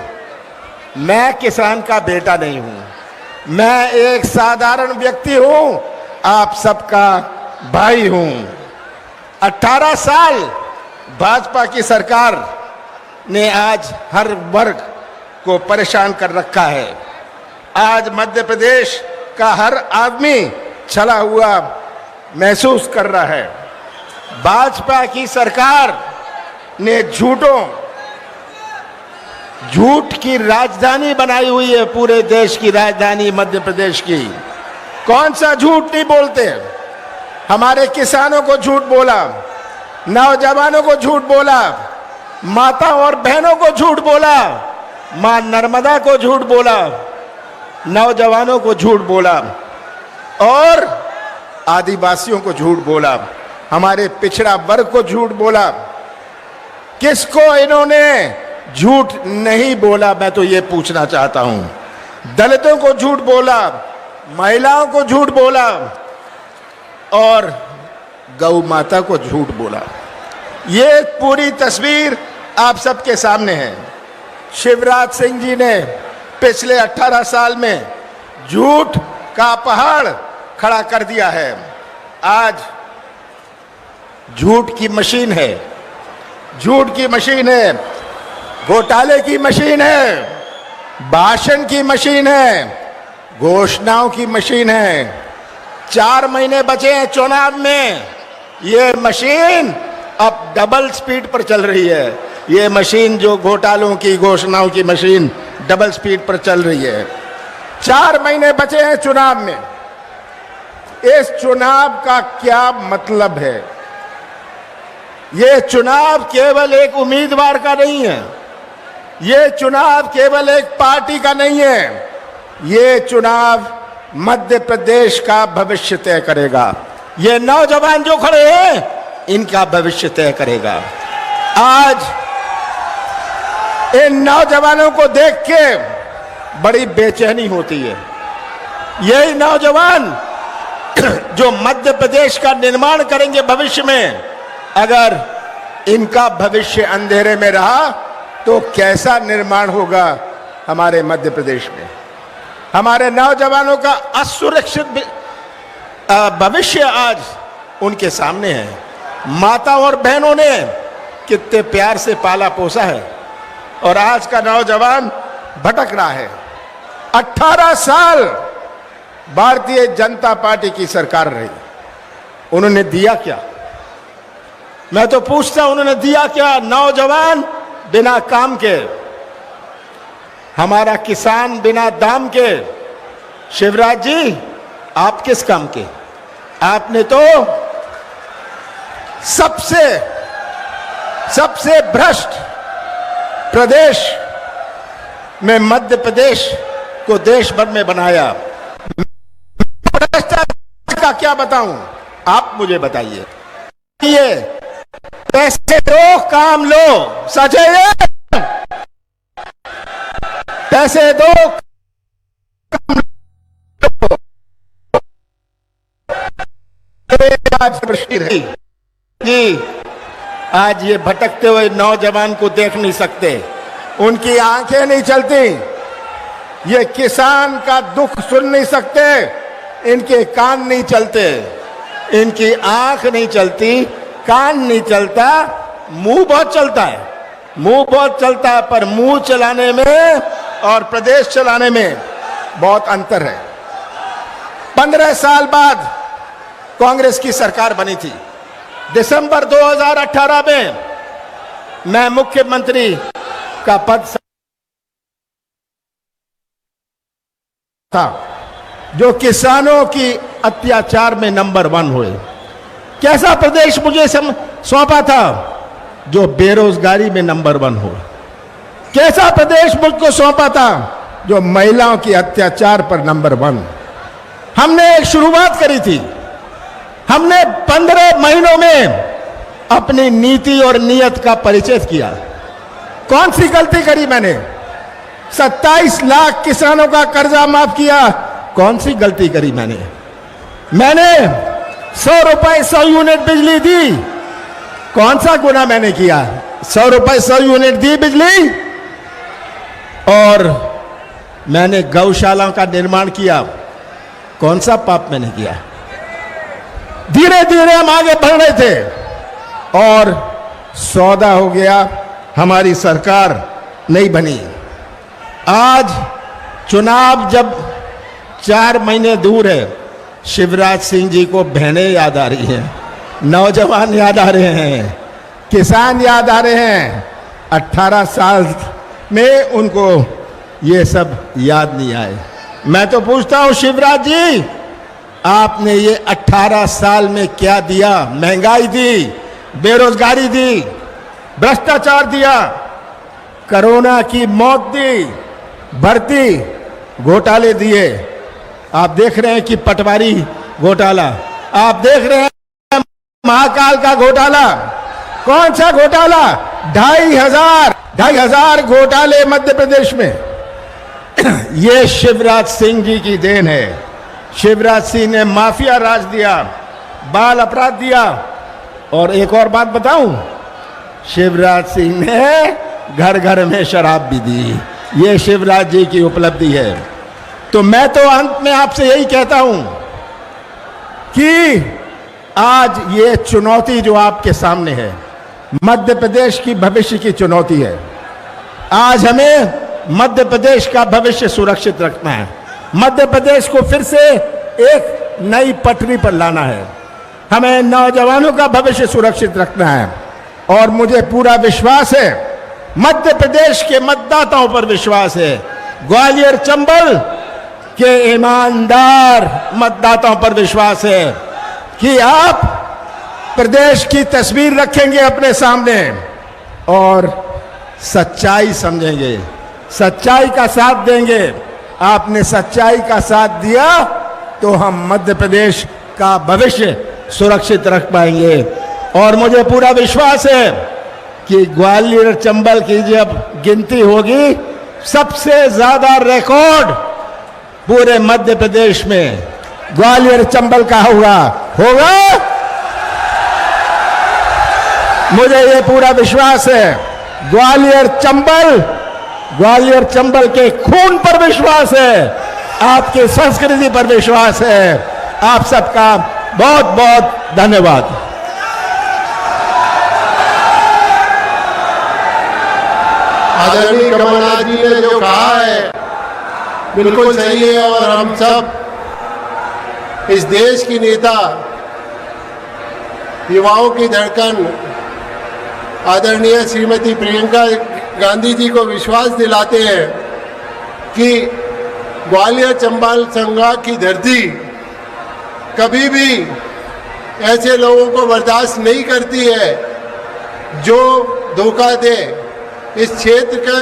मैं किसान का बेटा नहीं हूं। मैं एक साधारण व्यक्ति हूं, आप सबका भाई हूं। 18 साल भाजपा की सरकार ने आज हर वर्ग को परेशान कर रखा है। आज मध्य प्रदेश का हर आदमी छला हुआ महसूस कर रहा है। भाजपा की सरकार ने झूठ की राजधानी बनाई हुई है। पूरे देश की राजधानी मध्य प्रदेश की। कौन सा झूठ नहीं बोलते? हमारे किसानों को झूठ बोला, नौजवानों को झूठ बोला, माता और बहनों को झूठ बोला, मां नर्मदा को झूठ बोला, नौजवानों को झूठ बोला। और आदिवासियों को झूठ बोला, हमारे पिछड़ा वर्ग को झूठ बोला। किसको इन्होंने झूठ नहीं बोला, मैं तो ये पूछना चाहता हूं। दलितों को झूठ बोला, महिलाओं को झूठ बोला और गौ माता को झूठ बोला। ये पूरी तस्वीर आप सबके सामने है। शिवराज सिंह जी ने पिछले 18 साल में झूठ का पहाड़ खड़ा कर दिया है। आज झूठ की मशीन है, झूठ की मशीन है, घोटाले की मशीन है, भाषण की मशीन है, घोषणाओं की मशीन है। 4 महीने बचे हैं चुनाव में, ये मशीन अब डबल स्पीड पर चल रही है। ये मशीन जो घोटालों की घोषणाओं की मशीन डबल स्पीड पर चल रही है। 4 महीने बचे हैं चुनाव में। इस चुनाव का क्या मतलब है? ये चुनाव केवल एक उम्मीदवार का नहीं है, ये चुनाव केवल एक पार्टी का नहीं है, ये चुनाव मध्य प्रदेश का भविष्य तय करेगा। ये नौजवान जो खड़े हैं इनका भविष्य तय करेगा। आज इन नौजवानों को देख के बड़ी बेचैनी होती है। यही नौजवान जो मध्य प्रदेश का निर्माण करेंगे भविष्य में, अगर इनका भविष्य अंधेरे में रहा तो कैसा निर्माण होगा हमारे मध्य प्रदेश में। हमारे नौजवानों का असुरक्षित भविष्य आज उनके सामने है। माता और बहनों ने कितने प्यार से पाला पोसा है और आज का नौजवान भटक रहा है। 18 साल भारतीय जनता पार्टी की सरकार रही, उन्होंने दिया क्या? मैं तो पूछता हूं उन्होंने दिया क्या? नौजवान बिना काम के, हमारा किसान बिना दाम के। शिवराज जी, आप किस काम के? आपने तो सबसे भ्रष्ट प्रदेश में मध्य प्रदेश को देश भर में बनाया। भ्रष्टाचार का क्या बताऊं, आप मुझे बताइए। ये पैसे दो काम लो, सच है ये? पैसे दो काम लो। आज ये भटकते हुए नौजवान को देख नहीं सकते, उनकी आंखें नहीं चलती, ये किसान का दुख सुन नहीं सकते, इनके कान नहीं चलते, इनकी आंख नहीं चलती, कान नहीं चलता, मुंह बहुत चलता है। मुंह बहुत चलता है, पर मुंह चलाने में और प्रदेश चलाने में बहुत अंतर है। 15 साल बाद कांग्रेस की सरकार बनी थी। दिसंबर 2018 में मैं मुख्यमंत्री का पद था, जो किसानों की अत्याचार में नंबर 1 हुए। कैसा प्रदेश मुझे सौंपा था? जो बेरोजगारी में नंबर 1 हो। कैसा प्रदेश मुझको सौंपा था? जो महिलाओं की अत्याचार पर नंबर 1। हमने एक शुरुआत करी थी, हमने 15 महीनों में अपनी नीति और नीयत का परिचय किया। कौन सी गलती करी मैंने? 27 लाख किसानों का कर्जा माफ किया। कौन सी गलती करी मैंने? मैंने 100 रुपए 100 यूनिट बिजली दी। कौन सा गुनाह मैंने किया? 100 रुपए 100 यूनिट दी बिजली। और मैंने गौशाला का निर्माण किया। कौन सा पाप मैंने किया? धीरे धीरे हम आगे बढ़ रहे थे और सौदा हो गया, हमारी सरकार नहीं बनी। आज चुनाव जब 4 महीने दूर है, शिवराज सिंह जी को बहनें याद आ रही हैं, नौजवान याद आ रहे हैं, किसान याद आ रहे हैं। 18 साल में उनको ये सब याद नहीं आए। मैं तो पूछता हूं शिवराज जी, आपने ये 18 साल में क्या दिया? महंगाई दी, बेरोजगारी दी, भ्रष्टाचार दिया, कोरोना की मौत दी, भर्ती घोटाले दिए। आप देख रहे हैं कि पटवारी घोटाला, आप देख रहे हैं महाकाल का घोटाला। कौन सा घोटाला? 2,500 घोटाले मध्य प्रदेश में। ये शिवराज सिंह जी की देन है। शिवराज सिंह ने माफिया राज दिया, बाल अपराध दिया। और एक और बात बताऊं, शिवराज सिंह ने घर घर में शराब भी दी। ये शिवराज जी की उपलब्धि है। तो मैं तो अंत में आपसे यही कहता हूं कि आज ये चुनौती जो आपके सामने है, मध्य प्रदेश की भविष्य की चुनौती है। आज हमें मध्य प्रदेश का भविष्य सुरक्षित रखना है। मध्य प्रदेश को फिर से एक नई पटरी पर लाना है। हमें नौजवानों का भविष्य सुरक्षित रखना है। और मुझे पूरा विश्वास है, मध्य प्रदेश के मतदाताओं पर विश्वास है, ग्वालियर चंबल के ईमानदार मतदाताओं पर विश्वास है कि आप प्रदेश की तस्वीर रखेंगे अपने सामने और सच्चाई समझेंगे, सच्चाई का साथ देंगे। आपने सच्चाई का साथ दिया तो हम मध्य प्रदेश का भविष्य सुरक्षित रख पाएंगे। और मुझे पूरा विश्वास है कि ग्वालियर चंबल की जब गिनती होगी, सबसे ज्यादा रिकॉर्ड पूरे मध्य प्रदेश में ग्वालियर चंबल का होगा। मुझे ये पूरा विश्वास है। ग्वालियर चंबल के खून पर विश्वास है, आपकी संस्कृति पर विश्वास है। आप सबका बहुत बहुत धन्यवाद। आदरणीय कमलनाथ जी ने जो कहा है बिल्कुल सही है। और हम सब इस देश की नेता, युवाओं की धड़कन आदरणीय श्रीमती प्रियंका गांधी जी को विश्वास दिलाते हैं कि ग्वालियर चंबल संभाग की धरती कभी भी ऐसे लोगों को बर्दाश्त नहीं करती है जो धोखा दे। इस क्षेत्र का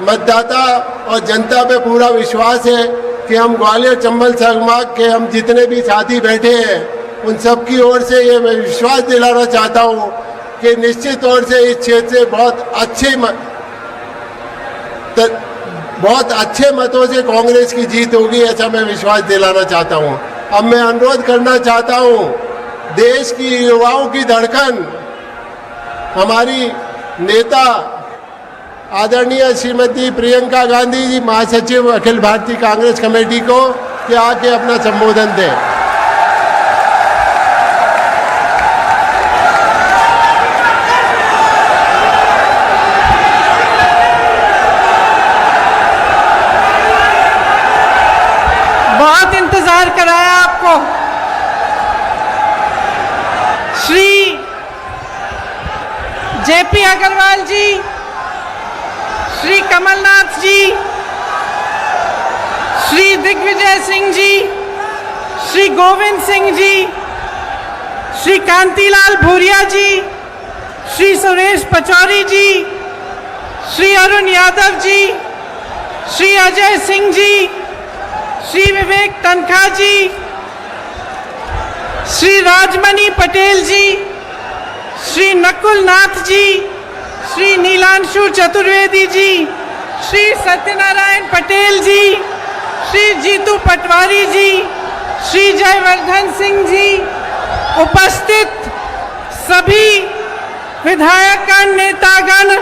मतदाता और जनता पे पूरा विश्वास है कि हम ग्वालियर चंबल संभाग के हम जितने भी साथी बैठे हैं उन सब की ओर से ये मैं विश्वास दिलाना चाहता हूँ कि निश्चित तौर से इस क्षेत्र से बहुत अच्छे मतों से कांग्रेस की जीत होगी, ऐसा मैं विश्वास दिलाना चाहता हूँ। अब मैं अनुरोध करना चाहता हूँ, देश की युवाओं की धड़कन हमारी नेता आदरणीय श्रीमती प्रियंका गांधी जी, महासचिव अखिल भारतीय कांग्रेस कमेटी को, कि आके अपना संबोधन दें। बहुत इंतजार कराया आपको। श्री जेपी अग्रवाल जी, श्री कमलनाथ जी, श्री दिग्विजय सिंह जी, श्री गोविंद सिंह जी, श्री कांतिलाल भूरिया जी, श्री सुरेश पचौरी जी, श्री अरुण यादव जी, श्री अजय सिंह जी, श्री विवेक तनखा जी, श्री राजमणि पटेल जी, श्री नकुल नाथ जी, श्री नीलांशु चतुर्वेदी जी, श्री सत्यनारायण पटेल जी, श्री जीतू पटवारी जी, श्री जयवर्धन सिंह जी, उपस्थित सभी विधायकगण, नेतागण,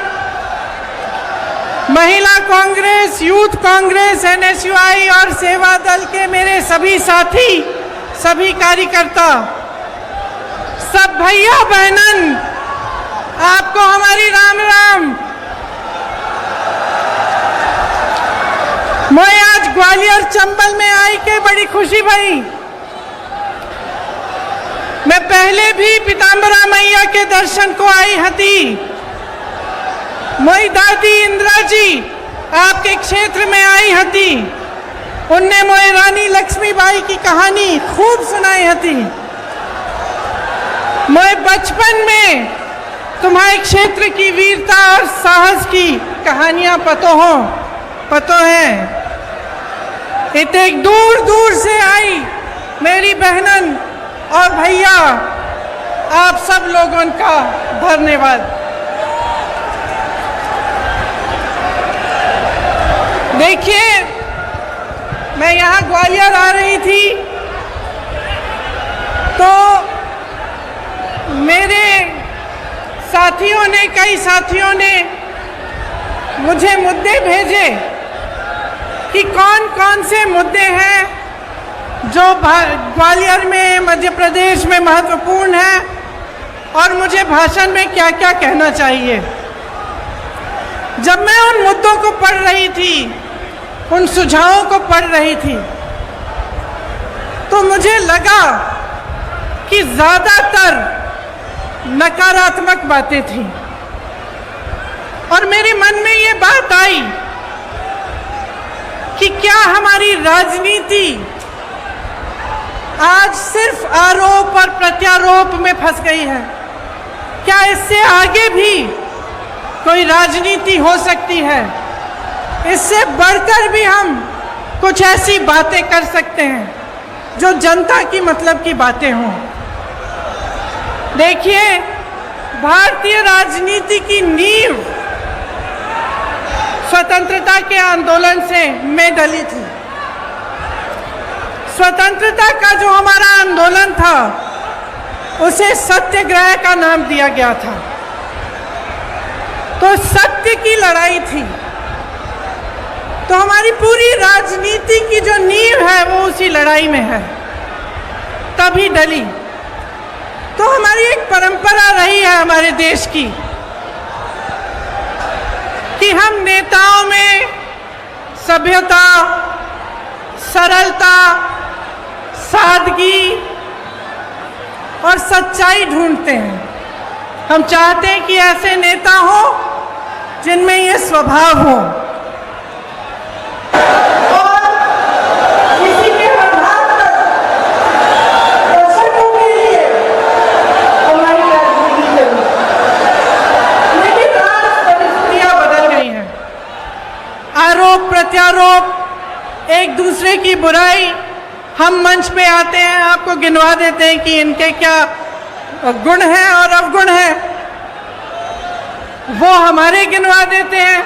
महिला कांग्रेस, यूथ कांग्रेस, एनएसयूआई और सेवा दल के मेरे सभी साथी, सभी कार्यकर्ता, सब भैया बहनन, आपको हमारी राम राम। मैं आज ग्वालियर चंबल में आई के बड़ी खुशी भई। मैं पहले भी पीताम्बरा मैया के दर्शन को आई हती। मोई दादी इंदिरा जी आपके क्षेत्र में आई हती। उनने मोए रानी लक्ष्मीबाई की कहानी खूब सुनाई हती। मैं बचपन में तुम्हारे क्षेत्र की वीरता और साहस की कहानियां पतो हैं। इतने दूर दूर से आई मेरी बहनन और भैया, आप सब लोगों का धन्यवाद। देखिए, मैं यहाँ ग्वालियर आ रही थी तो मेरे साथियों ने, कई साथियों ने मुझे मुद्दे भेजे कि कौन कौन से मुद्दे हैं जो ग्वालियर में, मध्य प्रदेश में महत्वपूर्ण है और मुझे भाषण में क्या क्या कहना चाहिए। जब मैं उन मुद्दों को पढ़ रही थी, उन सुझावों को पढ़ रही थी, तो मुझे लगा कि ज़्यादातर नकारात्मक बातें थी और मेरे मन में ये बात आई कि क्या हमारी राजनीति आज सिर्फ आरोप और प्रत्यारोप में फंस गई है? क्या इससे आगे भी कोई राजनीति हो सकती है? इससे बढ़कर भी हम कुछ ऐसी बातें कर सकते हैं जो जनता की मतलब की बातें हों। देखिए, भारतीय राजनीति की नींव स्वतंत्रता के आंदोलन से में ढली थी। स्वतंत्रता का जो हमारा आंदोलन था उसे सत्याग्रह का नाम दिया गया था। तो सत्य की लड़ाई थी। तो हमारी पूरी राजनीति की जो नींव है वो उसी लड़ाई में है, तभी डली। तो हमारी एक परंपरा रही है हमारे देश की कि हम नेताओं में सभ्यता, सरलता, सादगी और सच्चाई ढूंढते हैं। हम चाहते हैं कि ऐसे नेता हो जिनमें ये स्वभाव हो और इसी के आधार पर दर्शकों के लिए हमारी राजनीति चली। लेकिन आज परिस्थितियां बदल गई हैं। आरोप प्रत्यारोप, एक दूसरे की बुराई, हम मंच पे आते हैं, आपको गिनवा देते हैं कि इनके क्या गुण हैं और अवगुण हैं, वो हमारे गिनवा देते हैं।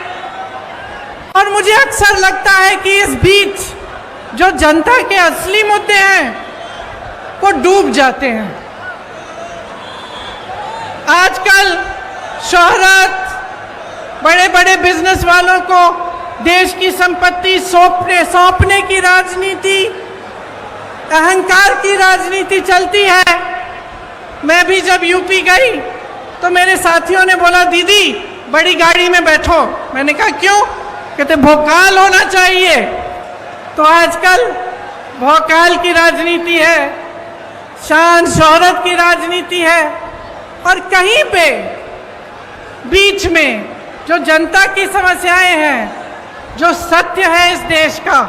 और मुझे अक्सर लगता है कि इस बीच जो जनता के असली मुद्दे हैं वो डूब जाते हैं। आजकल शोहरत, बड़े बड़े बिजनेस वालों को देश की संपत्ति सौंपने की राजनीति, अहंकार की राजनीति चलती है। मैं भी जब यूपी गई तो मेरे साथियों ने बोला, दीदी बड़ी गाड़ी में बैठो। मैंने कहा क्यों? कहते भोकाल होना चाहिए। तो आजकल भोकाल की राजनीति है, शान शोहरत की राजनीति है और कहीं पे बीच में जो जनता की समस्याएं हैं, जो सत्य है इस देश का,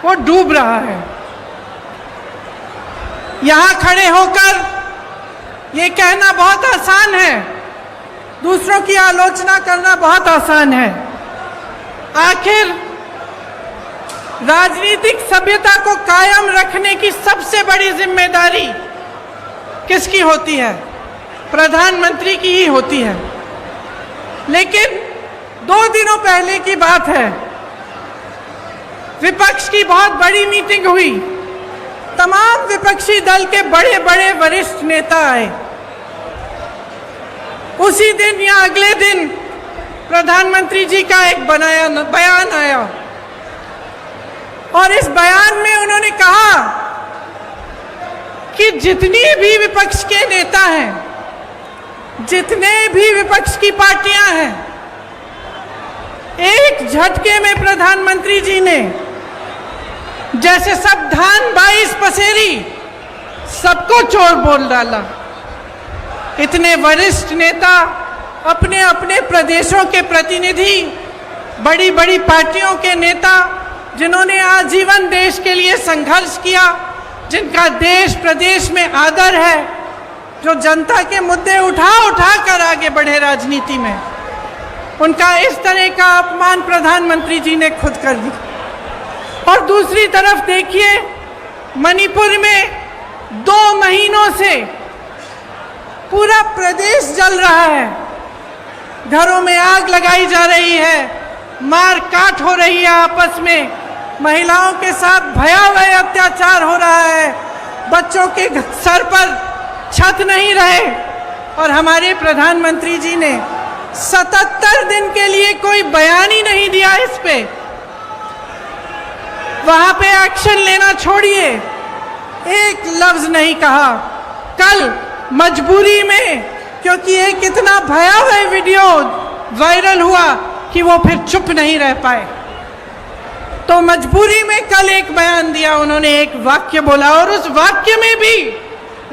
वो डूब रहा है। यहाँ खड़े होकर ये कहना बहुत आसान है, दूसरों की आलोचना करना बहुत आसान है। आखिर राजनीतिक सभ्यता को कायम रखने की सबसे बड़ी जिम्मेदारी किसकी होती है? प्रधानमंत्री की ही होती है। लेकिन 2 दिनों पहले की बात है, विपक्ष की बहुत बड़ी मीटिंग हुई। तमाम विपक्षी दल के बड़े बड़े वरिष्ठ नेता आए। उसी दिन या अगले दिन प्रधानमंत्री जी का एक बयान आया और इस बयान में उन्होंने कहा कि जितनी भी विपक्ष के नेता हैं, जितने भी विपक्ष की पार्टियां हैं, एक झटके में प्रधानमंत्री जी ने जैसे सब धान 22 पसेरी सबको चोर बोल डाला। इतने वरिष्ठ नेता, अपने अपने प्रदेशों के प्रतिनिधि, बड़ी बड़ी पार्टियों के नेता, जिन्होंने आजीवन देश के लिए संघर्ष किया, जिनका देश प्रदेश में आदर है, जो जनता के मुद्दे उठा कर आगे बढ़े राजनीति में, उनका इस तरह का अपमान प्रधानमंत्री जी ने खुद कर दिया। और दूसरी तरफ देखिए मणिपुर में 2 महीनों से पूरा प्रदेश जल रहा है, घरों में आग लगाई जा रही है, मार काट हो रही है आपस में, महिलाओं के साथ भयावह अत्याचार हो रहा है, बच्चों के सर पर छत नहीं रहे और हमारे प्रधानमंत्री जी ने 77 दिन के लिए कोई बयान ही नहीं दिया इस पे। वहां पे एक्शन लेना छोड़िए, एक लफ्ज नहीं कहा। कल मजबूरी में, क्योंकि एक इतना भयावह वीडियो वायरल हुआ कि वो फिर चुप नहीं रह पाए, तो मजबूरी में कल एक बयान दिया, उन्होंने एक वाक्य बोला और उस वाक्य में भी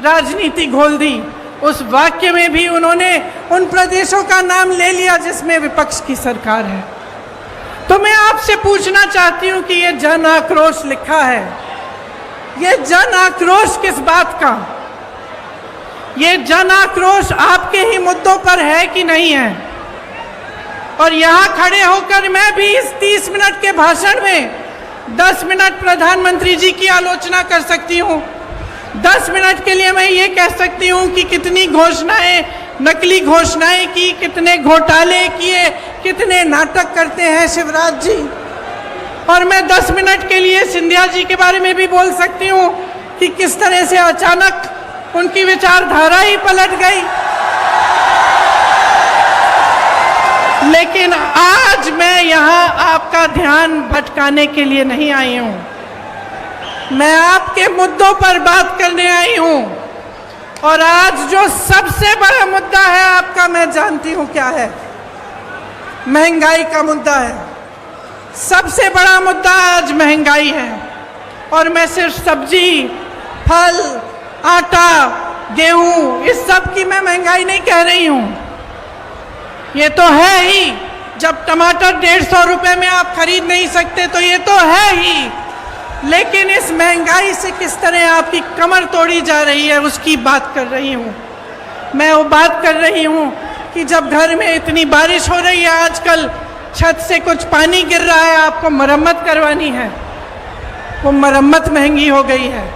राजनीति घोल दी। उस वाक्य में भी उन्होंने उन प्रदेशों का नाम ले लिया जिसमें विपक्ष की सरकार है। तो मैं आपसे पूछना चाहती हूं कि ये जन आक्रोश लिखा है, ये जन आक्रोश किस बात का? ये जन आक्रोश आपके ही मुद्दों पर है कि नहीं है? और यहां खड़े होकर मैं भी इस 30 मिनट के भाषण में 10 मिनट प्रधानमंत्री जी की आलोचना कर सकती हूं। 10 मिनट के लिए मैं ये कह सकती हूं कि कितनी घोषणाएं, नकली घोषणाएं की, कितने घोटाले किए, कितने नाटक करते हैं शिवराज जी। और मैं 10 मिनट के लिए सिंधिया जी के बारे में भी बोल सकती हूं कि किस तरह से अचानक उनकी विचारधारा ही पलट गई। लेकिन आज मैं यहाँ आपका ध्यान भटकाने के लिए नहीं आई हूं, मैं आपके मुद्दों पर बात करने आई हूं। और आज जो सबसे बड़ा मुद्दा है आपका, मैं जानती हूं क्या है, महंगाई का मुद्दा है। सबसे बड़ा मुद्दा आज महंगाई है। और मैं सिर्फ सब्जी, फल, आटा, गेहूं, इस सब की मैं महंगाई नहीं कह रही हूं। ये तो है ही, जब टमाटर 150 रुपए में आप खरीद नहीं सकते तो ये तो है ही। लेकिन इस महंगाई से किस तरह आपकी कमर तोड़ी जा रही है उसकी बात कर रही हूँ। मैं वो बात कर रही हूँ कि जब घर में इतनी बारिश हो रही है, आजकल छत से कुछ पानी गिर रहा है, आपको मरम्मत करवानी है, वो मरम्मत महंगी हो गई है।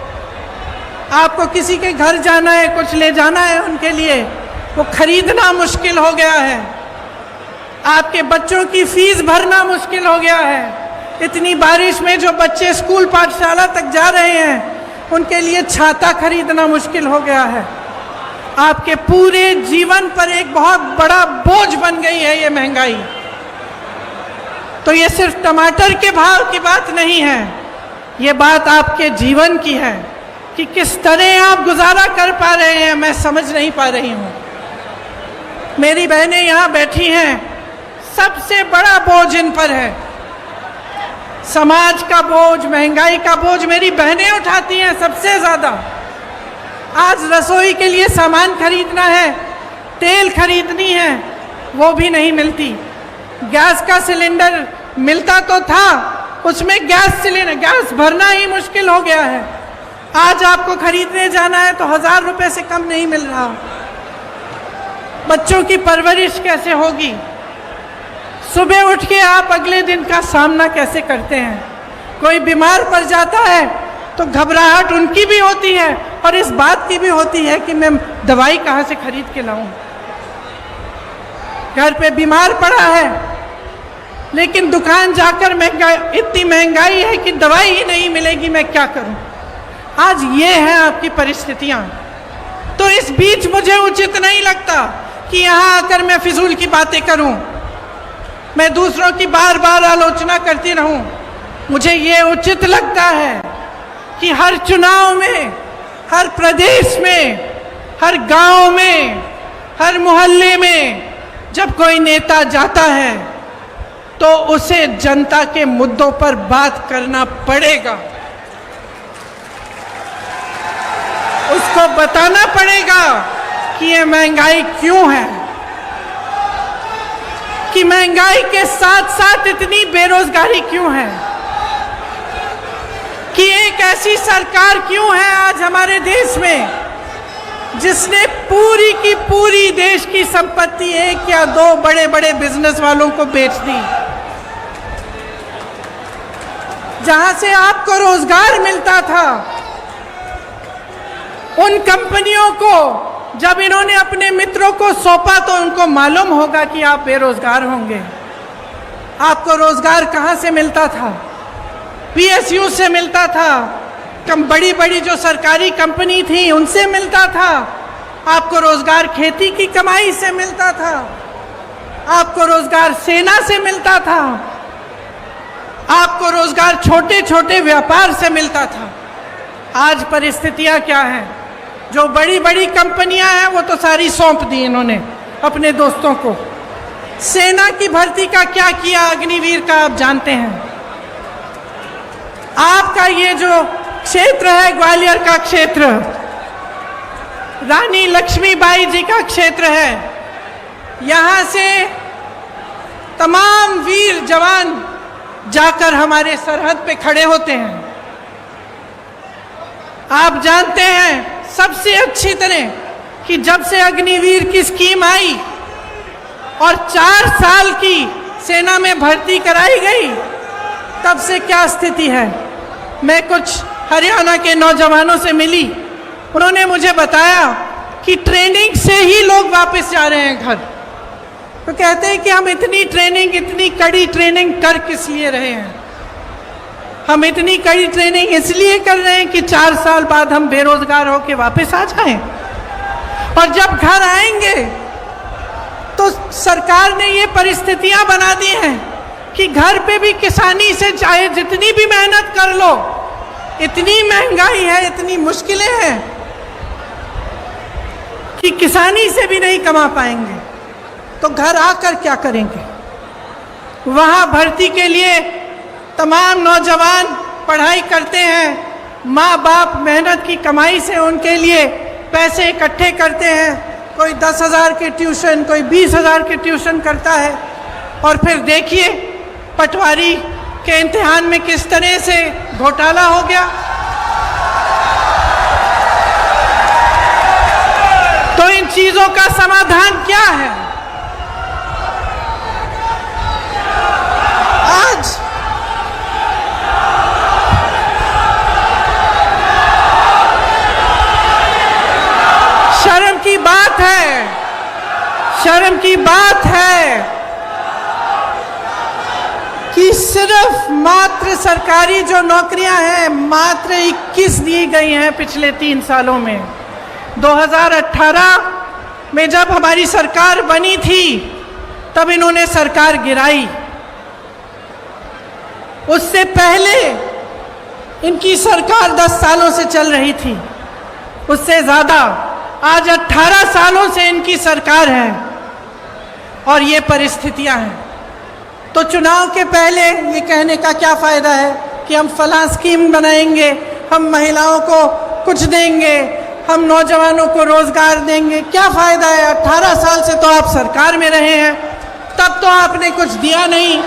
आपको किसी के घर जाना है, कुछ ले जाना है उनके लिए, वो खरीदना मुश्किल हो गया है। आपके बच्चों की फीस भरना मुश्किल हो गया है। इतनी बारिश में जो बच्चे स्कूल पाठशाला तक जा रहे हैं उनके लिए छाता खरीदना मुश्किल हो गया है। आपके पूरे जीवन पर एक बहुत बड़ा बोझ बन गई है ये महंगाई। तो ये सिर्फ टमाटर के भाव की बात नहीं है, ये बात आपके जीवन की है कि किस तरह आप गुजारा कर पा रहे हैं, मैं समझ नहीं पा रही हूँ। मेरी बहनें यहाँ बैठी हैं, सबसे बड़ा बोझ इन पर है। समाज का बोझ, महंगाई का बोझ मेरी बहनें उठाती हैं सबसे ज्यादा। आज रसोई के लिए सामान खरीदना है, तेल खरीदनी है, वो भी नहीं मिलती। गैस का सिलेंडर मिलता तो था, उसमें गैस भरना ही मुश्किल हो गया है। आज आपको खरीदने जाना है तो 1000 रुपए से कम नहीं मिल रहा। बच्चों की परवरिश कैसे होगी? सुबह उठ के आप अगले दिन का सामना कैसे करते हैं? कोई बीमार पड़ जाता है तो घबराहट उनकी भी होती है और इस बात की भी होती है कि मैं दवाई कहाँ से खरीद के लाऊं। घर पे बीमार पड़ा है लेकिन दुकान जाकर इतनी महंगाई है कि दवाई ही नहीं मिलेगी, मैं क्या करूं? आज ये है आपकी परिस्थितियां। तो इस बीच मुझे उचित नहीं लगता कि यहाँ आकर मैं फिजूल की बातें करूं, मैं दूसरों की बार बार आलोचना करती रहूं। मुझे ये उचित लगता है कि हर चुनाव में, हर प्रदेश में, हर गांव में, हर मोहल्ले में जब कोई नेता जाता है तो उसे जनता के मुद्दों पर बात करना पड़ेगा। उसको बताना पड़ेगा कि ये महंगाई क्यों है, कि महंगाई के साथ साथ इतनी बेरोजगारी क्यों है, कि एक ऐसी सरकार क्यों है आज हमारे देश में जिसने पूरी की पूरी देश की संपत्ति 1 या 2 बड़े बड़े बिजनेस वालों को बेच दी, जहां से आपको रोजगार मिलता था, उन कंपनियों को जब इन्होंने अपने मित्रों को सौंपा तो उनको मालूम होगा कि आप बेरोजगार होंगे। आपको रोजगार कहां से मिलता था? पीएसयू से मिलता था, बड़ी बड़ी जो सरकारी कंपनी थी उनसे मिलता था। आपको रोजगार खेती की कमाई से मिलता था, आपको रोजगार सेना से मिलता था, आपको रोजगार छोटे छोटे व्यापार से मिलता था। आज परिस्थितियां क्या हैं? जो बड़ी बड़ी कंपनियां हैं वो तो सारी सौंप दी इन्होंने अपने दोस्तों को। सेना की भर्ती का क्या किया अग्निवीर का आप जानते हैं। आपका ये जो क्षेत्र है ग्वालियर का क्षेत्र, रानी लक्ष्मीबाई जी का क्षेत्र है, यहां से तमाम वीर जवान जाकर हमारे सरहद पे खड़े होते हैं। आप जानते हैं सबसे अच्छी तरह कि जब से अग्निवीर की स्कीम आई और 4 साल की सेना में भर्ती कराई गई, तब से क्या स्थिति है। मैं कुछ हरियाणा के नौजवानों से मिली, उन्होंने मुझे बताया कि ट्रेनिंग से ही लोग वापस जा रहे हैं घर। तो कहते हैं कि हम इतनी ट्रेनिंग, इतनी कड़ी ट्रेनिंग कर किस लिए रहे हैं। हम इतनी कड़ी ट्रेनिंग इसलिए कर रहे हैं कि 4 साल बाद हम बेरोजगार होकर वापस आ जाएं, और जब घर आएंगे तो सरकार ने ये परिस्थितियां बना दी हैं कि घर पे भी किसानी से चाहे जितनी भी मेहनत कर लो, इतनी महंगाई है, इतनी मुश्किलें हैं कि किसानी से भी नहीं कमा पाएंगे। तो घर आकर क्या करेंगे? वहां भर्ती के लिए तमाम नौजवान पढ़ाई करते हैं, माँ बाप मेहनत की कमाई से उनके लिए पैसे इकट्ठे करते हैं। कोई 10,000 के ट्यूशन, कोई 20,000 के ट्यूशन करता है, और फिर देखिए पटवारी के इम्तिहान में किस तरह से घोटाला हो गया। तो इन चीजों का समाधान क्या है? आज शर्म की बात है, शर्म की बात है कि सिर्फ मात्र सरकारी जो नौकरियां हैं मात्र 21 दी गई हैं पिछले 3 सालों में। 2018 में जब हमारी सरकार बनी थी तब इन्होंने सरकार गिराई। उससे पहले इनकी सरकार 10 सालों से चल रही थी, उससे ज्यादा। आज 18 सालों से इनकी सरकार है और ये परिस्थितियां हैं। तो चुनाव के पहले ये कहने का क्या फायदा है कि हम फलां स्कीम बनाएंगे, हम महिलाओं को कुछ देंगे, हम नौजवानों को रोजगार देंगे। क्या फायदा है? 18 साल से तो आप सरकार में रहे हैं, तब तो आपने कुछ दिया नहीं।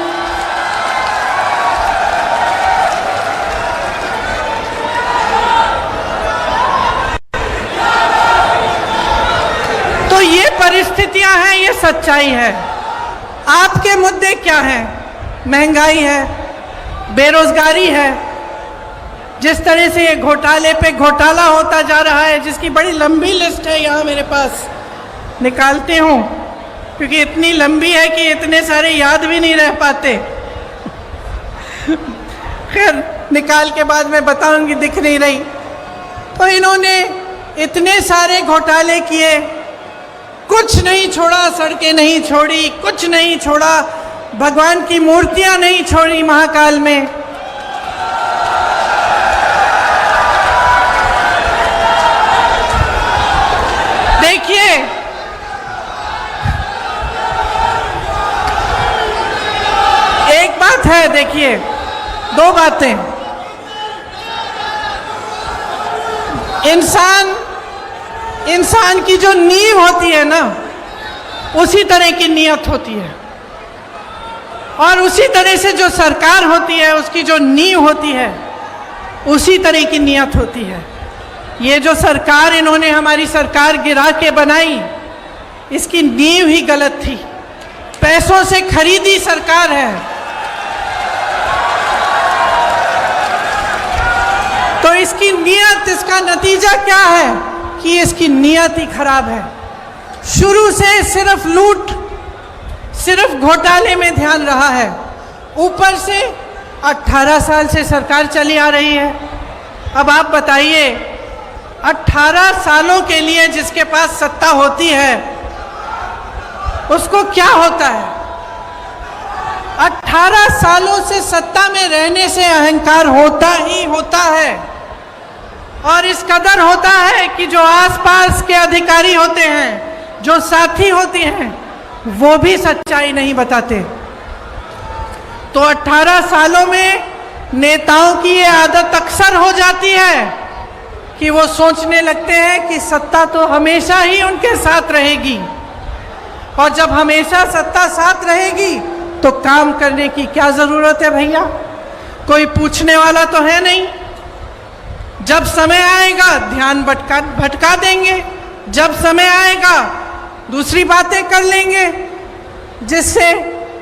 तो ये परिस्थितियां हैं, ये सच्चाई है। आपके मुद्दे क्या हैं? महंगाई है, बेरोजगारी है। जिस तरह से ये घोटाले पे घोटाला होता जा रहा है, जिसकी बड़ी लंबी लिस्ट है यहाँ मेरे पास, निकालते हूँ क्योंकि इतनी लंबी है कि इतने सारे याद भी नहीं रह पाते। खैर निकाल के बाद मैं बताऊंगी, दिख नहीं रही। तो इन्होंने इतने सारे घोटाले किए, कुछ नहीं छोड़ा, सड़कें नहीं छोड़ी, कुछ नहीं छोड़ा, भगवान की मूर्तियां नहीं छोड़ी महाकाल में। देखिए एक बात है, देखिए 2 बातें। इंसान की जो नींव होती है ना, उसी तरह की नियत होती है, और उसी तरह से जो सरकार होती है उसकी जो नींव होती है उसी तरह की नियत होती है। ये जो सरकार इन्होंने हमारी सरकार गिरा के बनाई, इसकी नींव ही गलत थी। पैसों से खरीदी सरकार है। तो इसकी नीयत, इसका नतीजा क्या है कि इसकी नीयत ही खराब है। शुरू से सिर्फ लूट, सिर्फ घोटाले में ध्यान रहा है। ऊपर से 18 साल से सरकार चली आ रही है। अब आप बताइए, 18 सालों के लिए जिसके पास सत्ता होती है उसको क्या होता है? 18 सालों से सत्ता में रहने से अहंकार होता ही होता है, और इस कदर होता है कि जो आसपास के अधिकारी होते हैं, जो साथी होते हैं, वो भी सच्चाई नहीं बताते। तो 18 सालों में नेताओं की ये आदत अक्सर हो जाती है कि वो सोचने लगते हैं कि सत्ता तो हमेशा ही उनके साथ रहेगी, और जब हमेशा सत्ता साथ रहेगी तो काम करने की क्या जरूरत है भैया? कोई पूछने वाला तो है नहीं। जब समय आएगा ध्यान भटका देंगे, जब समय आएगा दूसरी बातें कर लेंगे जिससे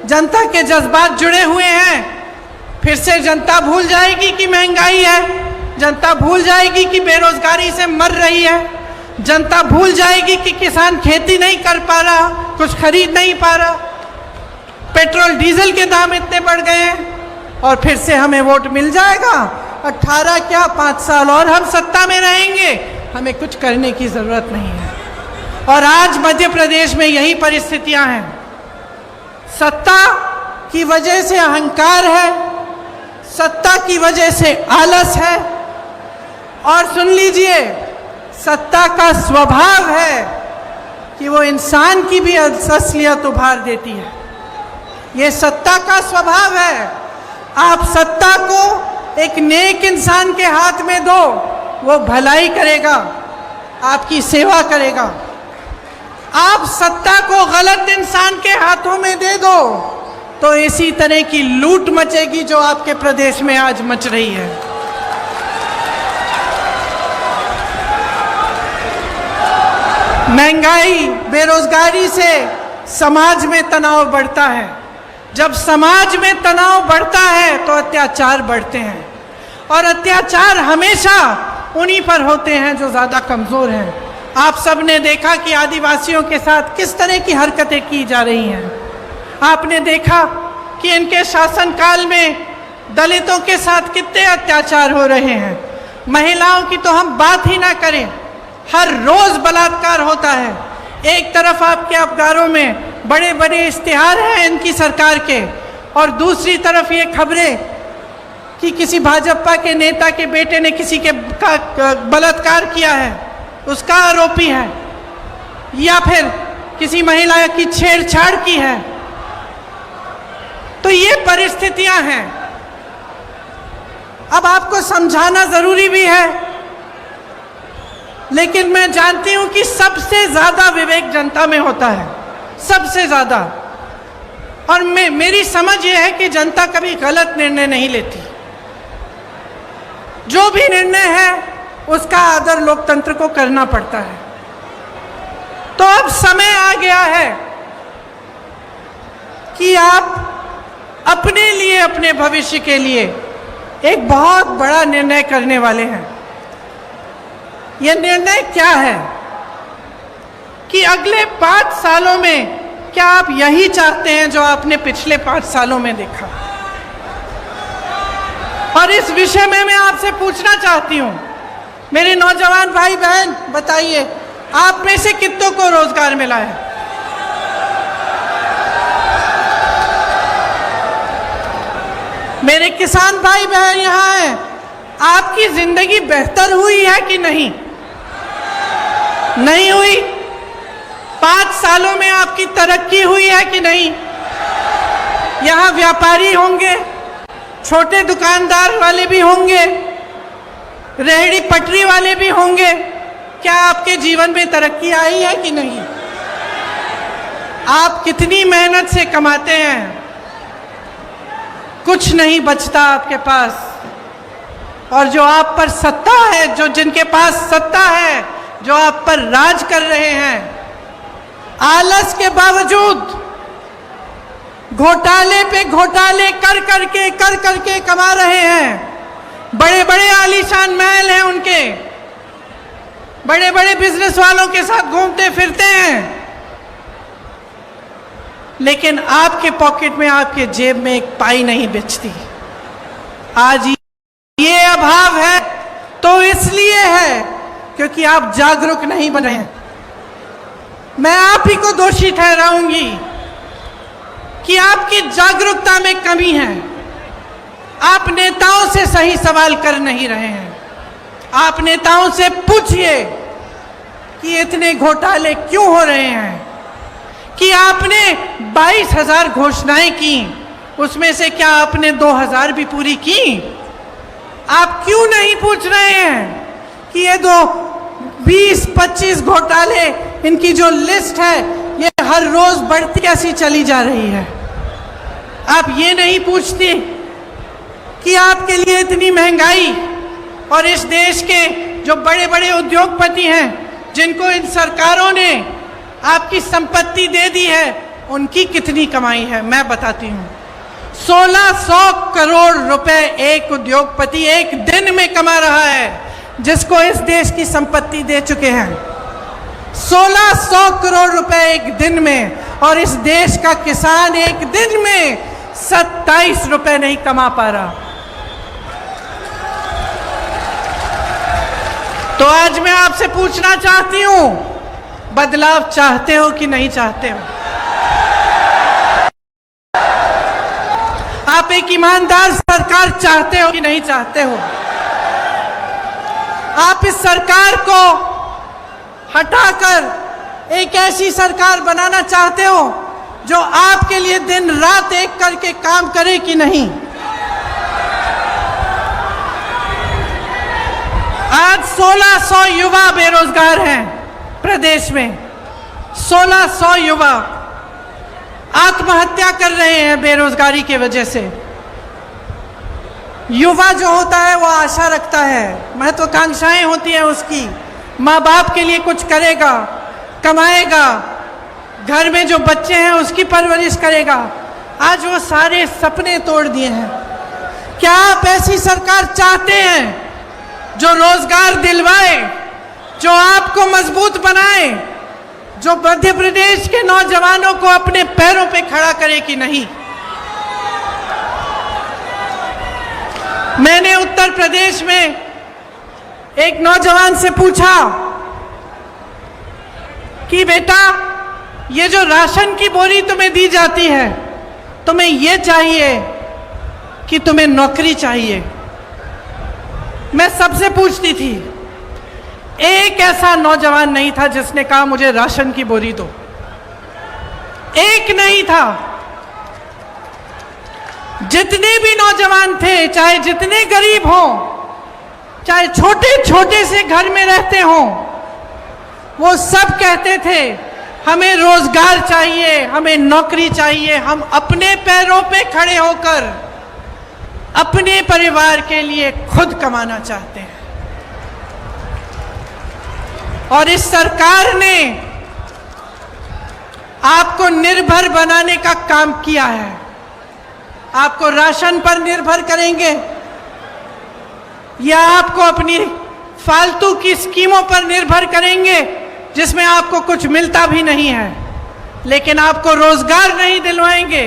जनता के जज्बात जुड़े हुए हैं। फिर से जनता भूल जाएगी कि महंगाई है, जनता भूल जाएगी कि बेरोजगारी से मर रही है, जनता भूल जाएगी कि किसान खेती नहीं कर पा रहा, कुछ खरीद नहीं पा रहा, पेट्रोल डीजल के दाम इतने बढ़ गए हैं, और फिर से हमें वोट मिल जाएगा। 18 क्या 5 साल और हम सत्ता में रहेंगे, हमें कुछ करने की जरूरत नहीं है। और आज मध्य प्रदेश में यही परिस्थितियां हैं। सत्ता की वजह से अहंकार है, सत्ता की वजह से आलस है, और सुन लीजिए, सत्ता का स्वभाव है कि वो इंसान की भी असलियत उभार देती है। ये सत्ता का स्वभाव है। आप सत्ता को एक नेक इंसान के हाथ में दो, वो भलाई करेगा, आपकी सेवा करेगा। आप सत्ता को गलत इंसान के हाथों में दे दो तो इसी तरह की लूट मचेगी जो आपके प्रदेश में आज मच रही है। महंगाई, बेरोजगारी से समाज में तनाव बढ़ता है। जब समाज में तनाव बढ़ता है तो अत्याचार बढ़ते हैं, और अत्याचार हमेशा उन्हीं पर होते हैं जो ज़्यादा कमज़ोर हैं। आप सब ने देखा कि आदिवासियों के साथ किस तरह की हरकतें की जा रही हैं। आपने देखा कि इनके शासनकाल में दलितों के साथ कितने अत्याचार हो रहे हैं। महिलाओं की तो हम बात ही ना करें, हर रोज़ बलात्कार होता है। एक तरफ आपके अखबारों में बड़े बड़े इश्तिहार हैं इनकी सरकार के, और दूसरी तरफ ये खबरें कि किसी भाजपा के नेता के बेटे ने किसी के बलात्कार किया है, उसका आरोपी है, या फिर किसी महिला की छेड़छाड़ की है। तो ये परिस्थितियां हैं। अब आपको समझाना जरूरी भी है, लेकिन मैं जानती हूं कि सबसे ज्यादा विवेक जनता में होता है, सबसे ज्यादा। और मेरी समझ यह है कि जनता कभी गलत निर्णय नहीं लेती। जो भी निर्णय है उसका आदर लोकतंत्र को करना पड़ता है। तो अब समय आ गया है कि आप अपने लिए, अपने भविष्य के लिए एक बहुत बड़ा निर्णय करने वाले हैं। यह निर्णय क्या है कि अगले 5 सालों में क्या आप यही चाहते हैं जो आपने पिछले 5 सालों में देखा? और इस विषय में मैं आपसे पूछना चाहती हूं, मेरे नौजवान भाई बहन, बताइए आप में से कितनों को रोजगार मिला है? मेरे किसान भाई बहन यहाँ हैं, आपकी जिंदगी बेहतर हुई है कि नहीं? नहीं हुई। 5 सालों में आपकी तरक्की हुई है कि नहीं? यहाँ व्यापारी होंगे, छोटे दुकानदार वाले भी होंगे, रेहड़ी पटरी वाले भी होंगे, क्या आपके जीवन में तरक्की आई है कि नहीं? आप कितनी मेहनत से कमाते हैं, कुछ नहीं बचता आपके पास। और जो आप पर सत्ता है, जो जिनके पास सत्ता है, जो आप पर राज कर रहे हैं, आलस के बावजूद घोटाले पे घोटाले कर करके कमा रहे हैं। बड़े बड़े आलीशान महल हैं उनके, बड़े बड़े बिजनेस वालों के साथ घूमते फिरते हैं, लेकिन आपके पॉकेट में, आपके जेब में एक पाई नहीं बचती। आज ये अभाव है तो इसलिए है क्योंकि आप जागरूक नहीं बने हैं। मैं आप ही को दोषी ठहराऊंगी कि आपकी जागरूकता में कमी है। आप नेताओं से सही सवाल कर नहीं रहे हैं। आप नेताओं से पूछिए कि इतने घोटाले क्यों हो रहे हैं, कि आपने 22,000 घोषणाएं की, उसमें से क्या आपने 2,000 भी पूरी की? आप क्यों नहीं पूछ रहे हैं कि ये 20-25 घोटाले, इनकी जो लिस्ट है ये हर रोज बढ़ती कैसी चली जा रही है? आप ये नहीं पूछते कि आपके लिए इतनी महंगाई और इस देश के जो बड़े बड़े उद्योगपति हैं, जिनको इन सरकारों ने आपकी संपत्ति दे दी है, उनकी कितनी कमाई है? मैं बताती हूँ। 1600 करोड़ रुपए एक उद्योगपति एक दिन में कमा रहा है, जिसको इस देश की संपत्ति दे चुके हैं। 1600 करोड़ रुपए एक दिन में, और इस देश का किसान एक दिन में 27 रुपए नहीं कमा पा रहा। तो आज मैं आपसे पूछना चाहती हूं, बदलाव चाहते हो कि नहीं चाहते हो? आप एक ईमानदार सरकार चाहते हो कि नहीं चाहते हो? आप इस सरकार को हटाकर एक ऐसी सरकार बनाना चाहते हो जो आपके लिए दिन रात एक करके काम करे कि नहीं? आज 1600 युवा बेरोजगार हैं प्रदेश में। 1600 युवा आत्महत्या कर रहे हैं बेरोजगारी की वजह से। युवा जो होता है वो आशा रखता है, महत्वाकांक्षाएं होती हैं उसकी, माँ बाप के लिए कुछ करेगा, कमाएगा, घर में जो बच्चे हैं उसकी परवरिश करेगा। आज वो सारे सपने तोड़ दिए हैं। क्या आप ऐसी सरकार चाहते हैं जो रोजगार दिलवाए, जो आपको मजबूत बनाए, जो मध्य प्रदेश के नौजवानों को अपने पैरों पे खड़ा करे कि नहीं? मैंने उत्तर प्रदेश में एक नौजवान से पूछा कि बेटा, ये जो राशन की बोरी तुम्हें दी जाती है, तुम्हें ये चाहिए कि तुम्हें नौकरी चाहिए? मैं सबसे पूछती थी, एक ऐसा नौजवान नहीं था जिसने कहा मुझे राशन की बोरी दो। एक नहीं था। जितने भी नौजवान थे, चाहे जितने गरीब हों, चाहे छोटे छोटे से घर में रहते हों, वो सब कहते थे हमें रोजगार चाहिए, हमें नौकरी चाहिए, हम अपने पैरों पे खड़े होकर अपने परिवार के लिए खुद कमाना चाहते हैं। और इस सरकार ने आपको निर्भर बनाने का काम किया है। आपको राशन पर निर्भर करेंगे या आपको अपनी फालतू की स्कीमों पर निर्भर करेंगे जिसमें आपको कुछ मिलता भी नहीं है, लेकिन आपको रोजगार नहीं दिलवाएंगे,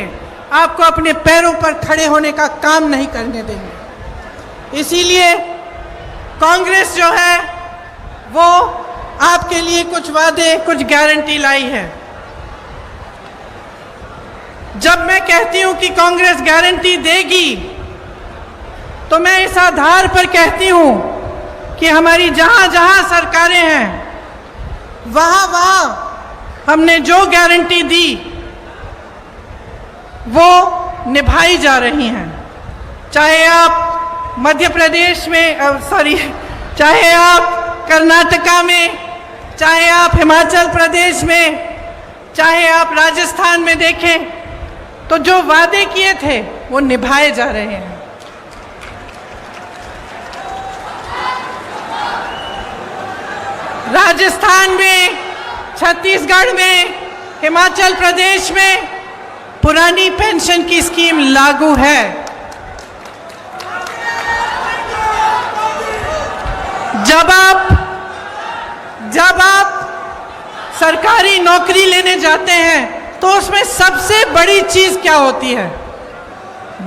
आपको अपने पैरों पर खड़े होने का काम नहीं करने देंगे। इसीलिए कांग्रेस जो है वो आपके लिए कुछ वादे, कुछ गारंटी लाई है। जब मैं कहती हूं कि कांग्रेस गारंटी देगी, तो मैं इस आधार पर कहती हूं कि हमारी जहां जहां सरकारें हैं, वहां वहां हमने जो गारंटी दी वो निभाई जा रही हैं। चाहे आप मध्य प्रदेश में, चाहे आप कर्नाटका में, चाहे आप हिमाचल प्रदेश में, चाहे आप राजस्थान में देखें, तो जो वादे किए थे वो निभाए जा रहे हैं। राजस्थान में, छत्तीसगढ़ में, हिमाचल प्रदेश में पुरानी पेंशन की स्कीम लागू है। जब आप सरकारी नौकरी लेने जाते हैं तो उसमें सबसे बड़ी चीज क्या होती है?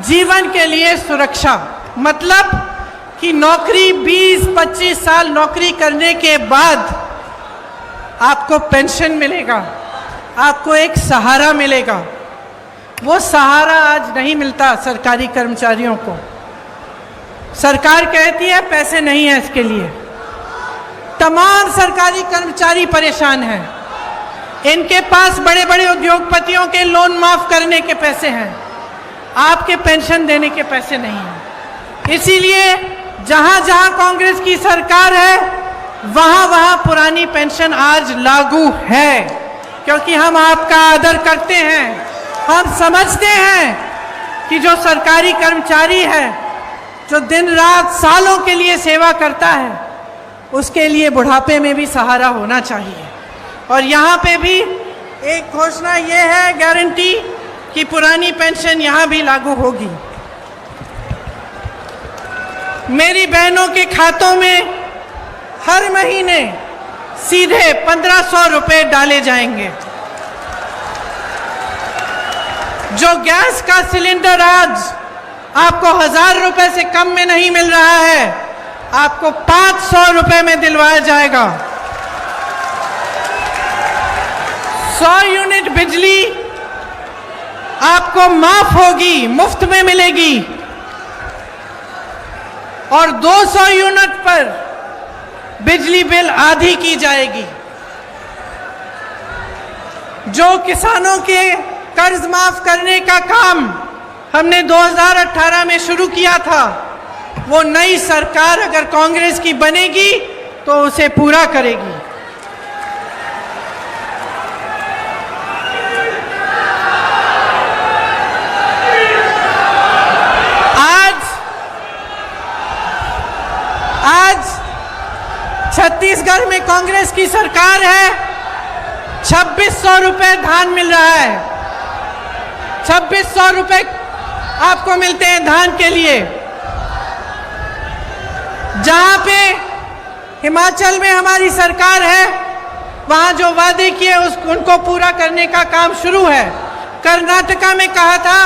जीवन के लिए सुरक्षा। मतलब कि नौकरी 20-25 साल नौकरी करने के बाद आपको पेंशन मिलेगा, आपको एक सहारा मिलेगा। वो सहारा आज नहीं मिलता सरकारी कर्मचारियों को। सरकार कहती है पैसे नहीं है इसके लिए। तमाम सरकारी कर्मचारी परेशान हैं। इनके पास बड़े बड़े उद्योगपतियों के लोन माफ करने के पैसे हैं, आपके पेंशन देने के पैसे नहीं हैं। इसीलिए जहां जहां कांग्रेस की सरकार है वहां वहां पुरानी पेंशन आज लागू है, क्योंकि हम आपका आदर करते हैं। हम समझते हैं कि जो सरकारी कर्मचारी है, जो दिन रात सालों के लिए सेवा करता है, उसके लिए बुढ़ापे में भी सहारा होना चाहिए। और यहाँ पे भी एक घोषणा ये है, गारंटी, कि पुरानी पेंशन यहाँ भी लागू होगी। मेरी बहनों के खातों में हर महीने सीधे 1500 रुपए डाले जाएंगे। जो गैस का सिलेंडर आज आपको 1000 रुपए से कम में नहीं मिल रहा है, आपको 500 रुपए में दिलवाया जाएगा। 100 यूनिट बिजली आपको माफ होगी, मुफ्त में मिलेगी। और 200 यूनिट पर बिजली बिल आधी की जाएगी। जो किसानों के कर्ज माफ करने का काम हमने 2018 में शुरू किया था, वो नई सरकार अगर कांग्रेस की बनेगी तो उसे पूरा करेगी। आज छत्तीसगढ़ में कांग्रेस की सरकार है, 2600 रुपए धान मिल रहा है। 2600 रुपए आपको मिलते हैं धान के लिए। जहां पे हिमाचल में हमारी सरकार है, वहां जो वादे किए उनको पूरा करने का काम शुरू है। कर्नाटका में कहा था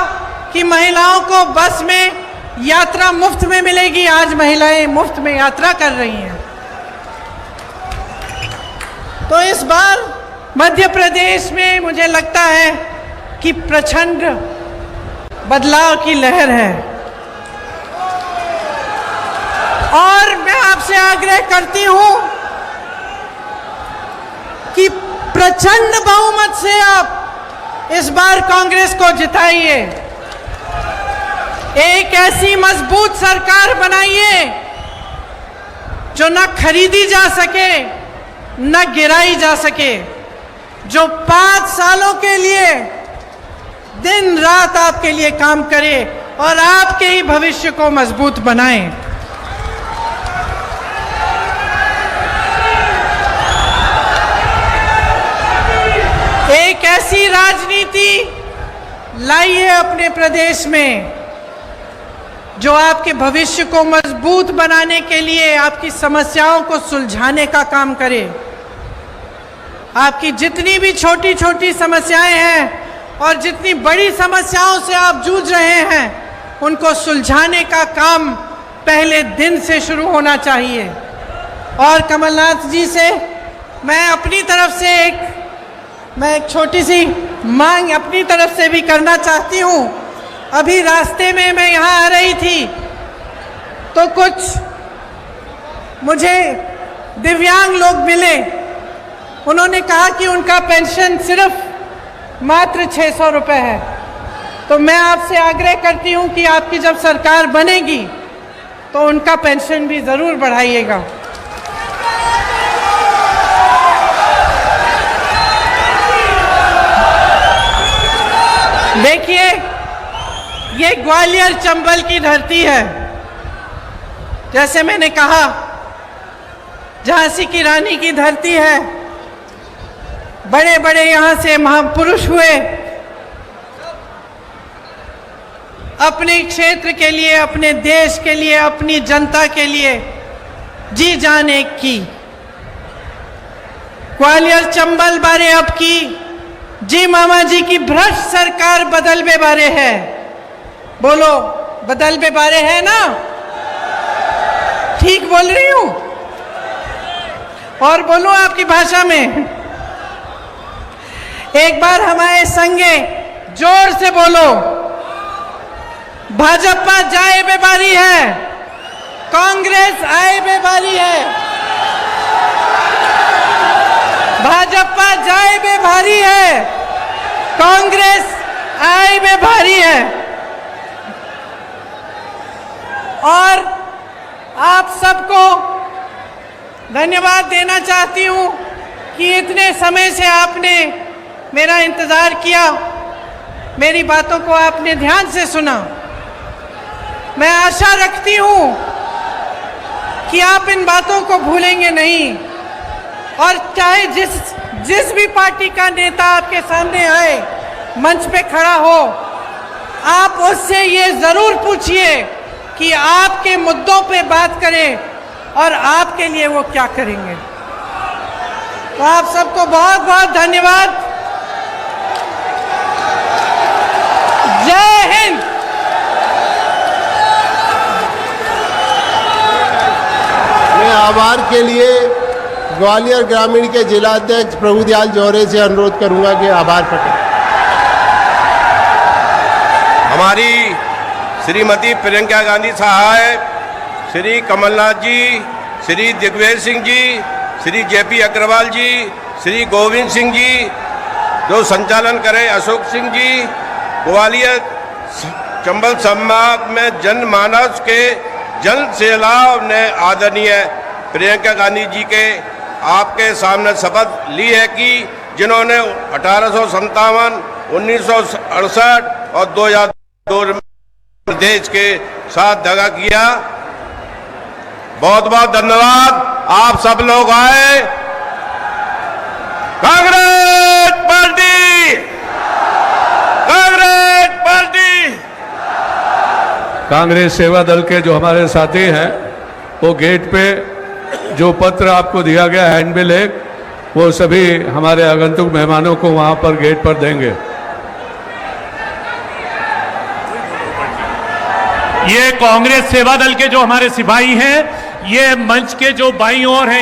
कि महिलाओं को बस में यात्रा मुफ्त में मिलेगी, आज महिलाएं मुफ्त में यात्रा कर रही हैं। तो इस बार मध्य प्रदेश में मुझे लगता है कि प्रचंड बदलाव की लहर है। और मैं आपसे आग्रह करती हूं कि प्रचंड बहुमत से आप इस बार कांग्रेस को जिताइए। एक ऐसी मजबूत सरकार बनाइए जो न खरीदी जा सके न गिराई जा सके, जो 5 सालों के लिए दिन रात आपके लिए काम करे और आपके ही भविष्य को मजबूत बनाए। एक ऐसी राजनीति लाइए अपने प्रदेश में जो आपके भविष्य को मजबूत बनाने के लिए आपकी समस्याओं को सुलझाने का काम करे। आपकी जितनी भी छोटी छोटी समस्याएं हैं और जितनी बड़ी समस्याओं से आप जूझ रहे हैं, उनको सुलझाने का काम पहले दिन से शुरू होना चाहिए। और कमलनाथ जी से मैं अपनी तरफ से एक छोटी सी मांग अपनी तरफ से भी करना चाहती हूँ। अभी रास्ते में मैं यहाँ आ रही थी तो कुछ मुझे दिव्यांग लोग मिले। उन्होंने कहा कि उनका पेंशन सिर्फ मात्र 600 रुपए है। तो मैं आपसे आग्रह करती हूँ कि आपकी जब सरकार बनेगी तो उनका पेंशन भी ज़रूर बढ़ाइएगा। देखिए, ये ग्वालियर चंबल की धरती है। जैसे मैंने कहा, झांसी की रानी की धरती है। बड़े बड़े यहाँ से महापुरुष हुए, अपने क्षेत्र के लिए, अपने देश के लिए, अपनी जनता के लिए जी जान एक की। ग्वालियर चंबल बारे अब की जी मामा जी की भ्रष्ट सरकार बदलबे बारे है। बोलो बदलबे बारे है ना? ठीक बोल रही हूं? और बोलूं आपकी भाषा में? एक बार हमारे संगे जोर से बोलो, भाजपा जाए बेबारी है, कांग्रेस आए बेबारी है। भाजपा जाए बेभारी है, कांग्रेस आए बेभारी है। और आप सबको धन्यवाद देना चाहती हूं कि इतने समय से आपने मेरा इंतजार किया, मेरी बातों को आपने ध्यान से सुना। मैं आशा रखती हूं कि आप इन बातों को भूलेंगे नहीं, और चाहे जिस भी पार्टी का नेता आपके सामने आए, मंच पे खड़ा हो, आप उससे ये जरूर पूछिए कि आपके मुद्दों पे बात करें और आपके लिए वो क्या करेंगे। तो आप सबको बहुत बहुत धन्यवाद। जय हिंद। मैं आभार के लिए ग्वालियर ग्रामीण के जिलाध्यक्ष प्रभुदयाल जौहरे से अनुरोध करूंगा कि आभार प्रकट। हमारी श्रीमती प्रियंका गांधी साहब, श्री कमलनाथ जी, श्री दिग्विजय सिंह जी, श्री जेपी अग्रवाल जी, श्री गोविंद सिंह जी, जो संचालन करे अशोक सिंह जी, ग्वालियर चंबल संभाग में जनमानस के जन सैलाब ने आदरणीय प्रियंका गांधी जी के आपके सामने शपथ ली है कि जिन्होंने 1857, 1968 और 2002 देश के साथ दगा किया। बहुत बहुत धन्यवाद। आप सब लोग आए। Congress party, Congress party. कांग्रेस सेवा दल के जो हमारे साथी हैं, वो गेट पे जो पत्र आपको दिया गया हैंडबिल है, वो सभी हमारे आगंतुक मेहमानों को वहां पर गेट पर देंगे। ये कांग्रेस सेवा दल के जो हमारे सिपाही हैं, ये मंच के जो बाईं ओर हैं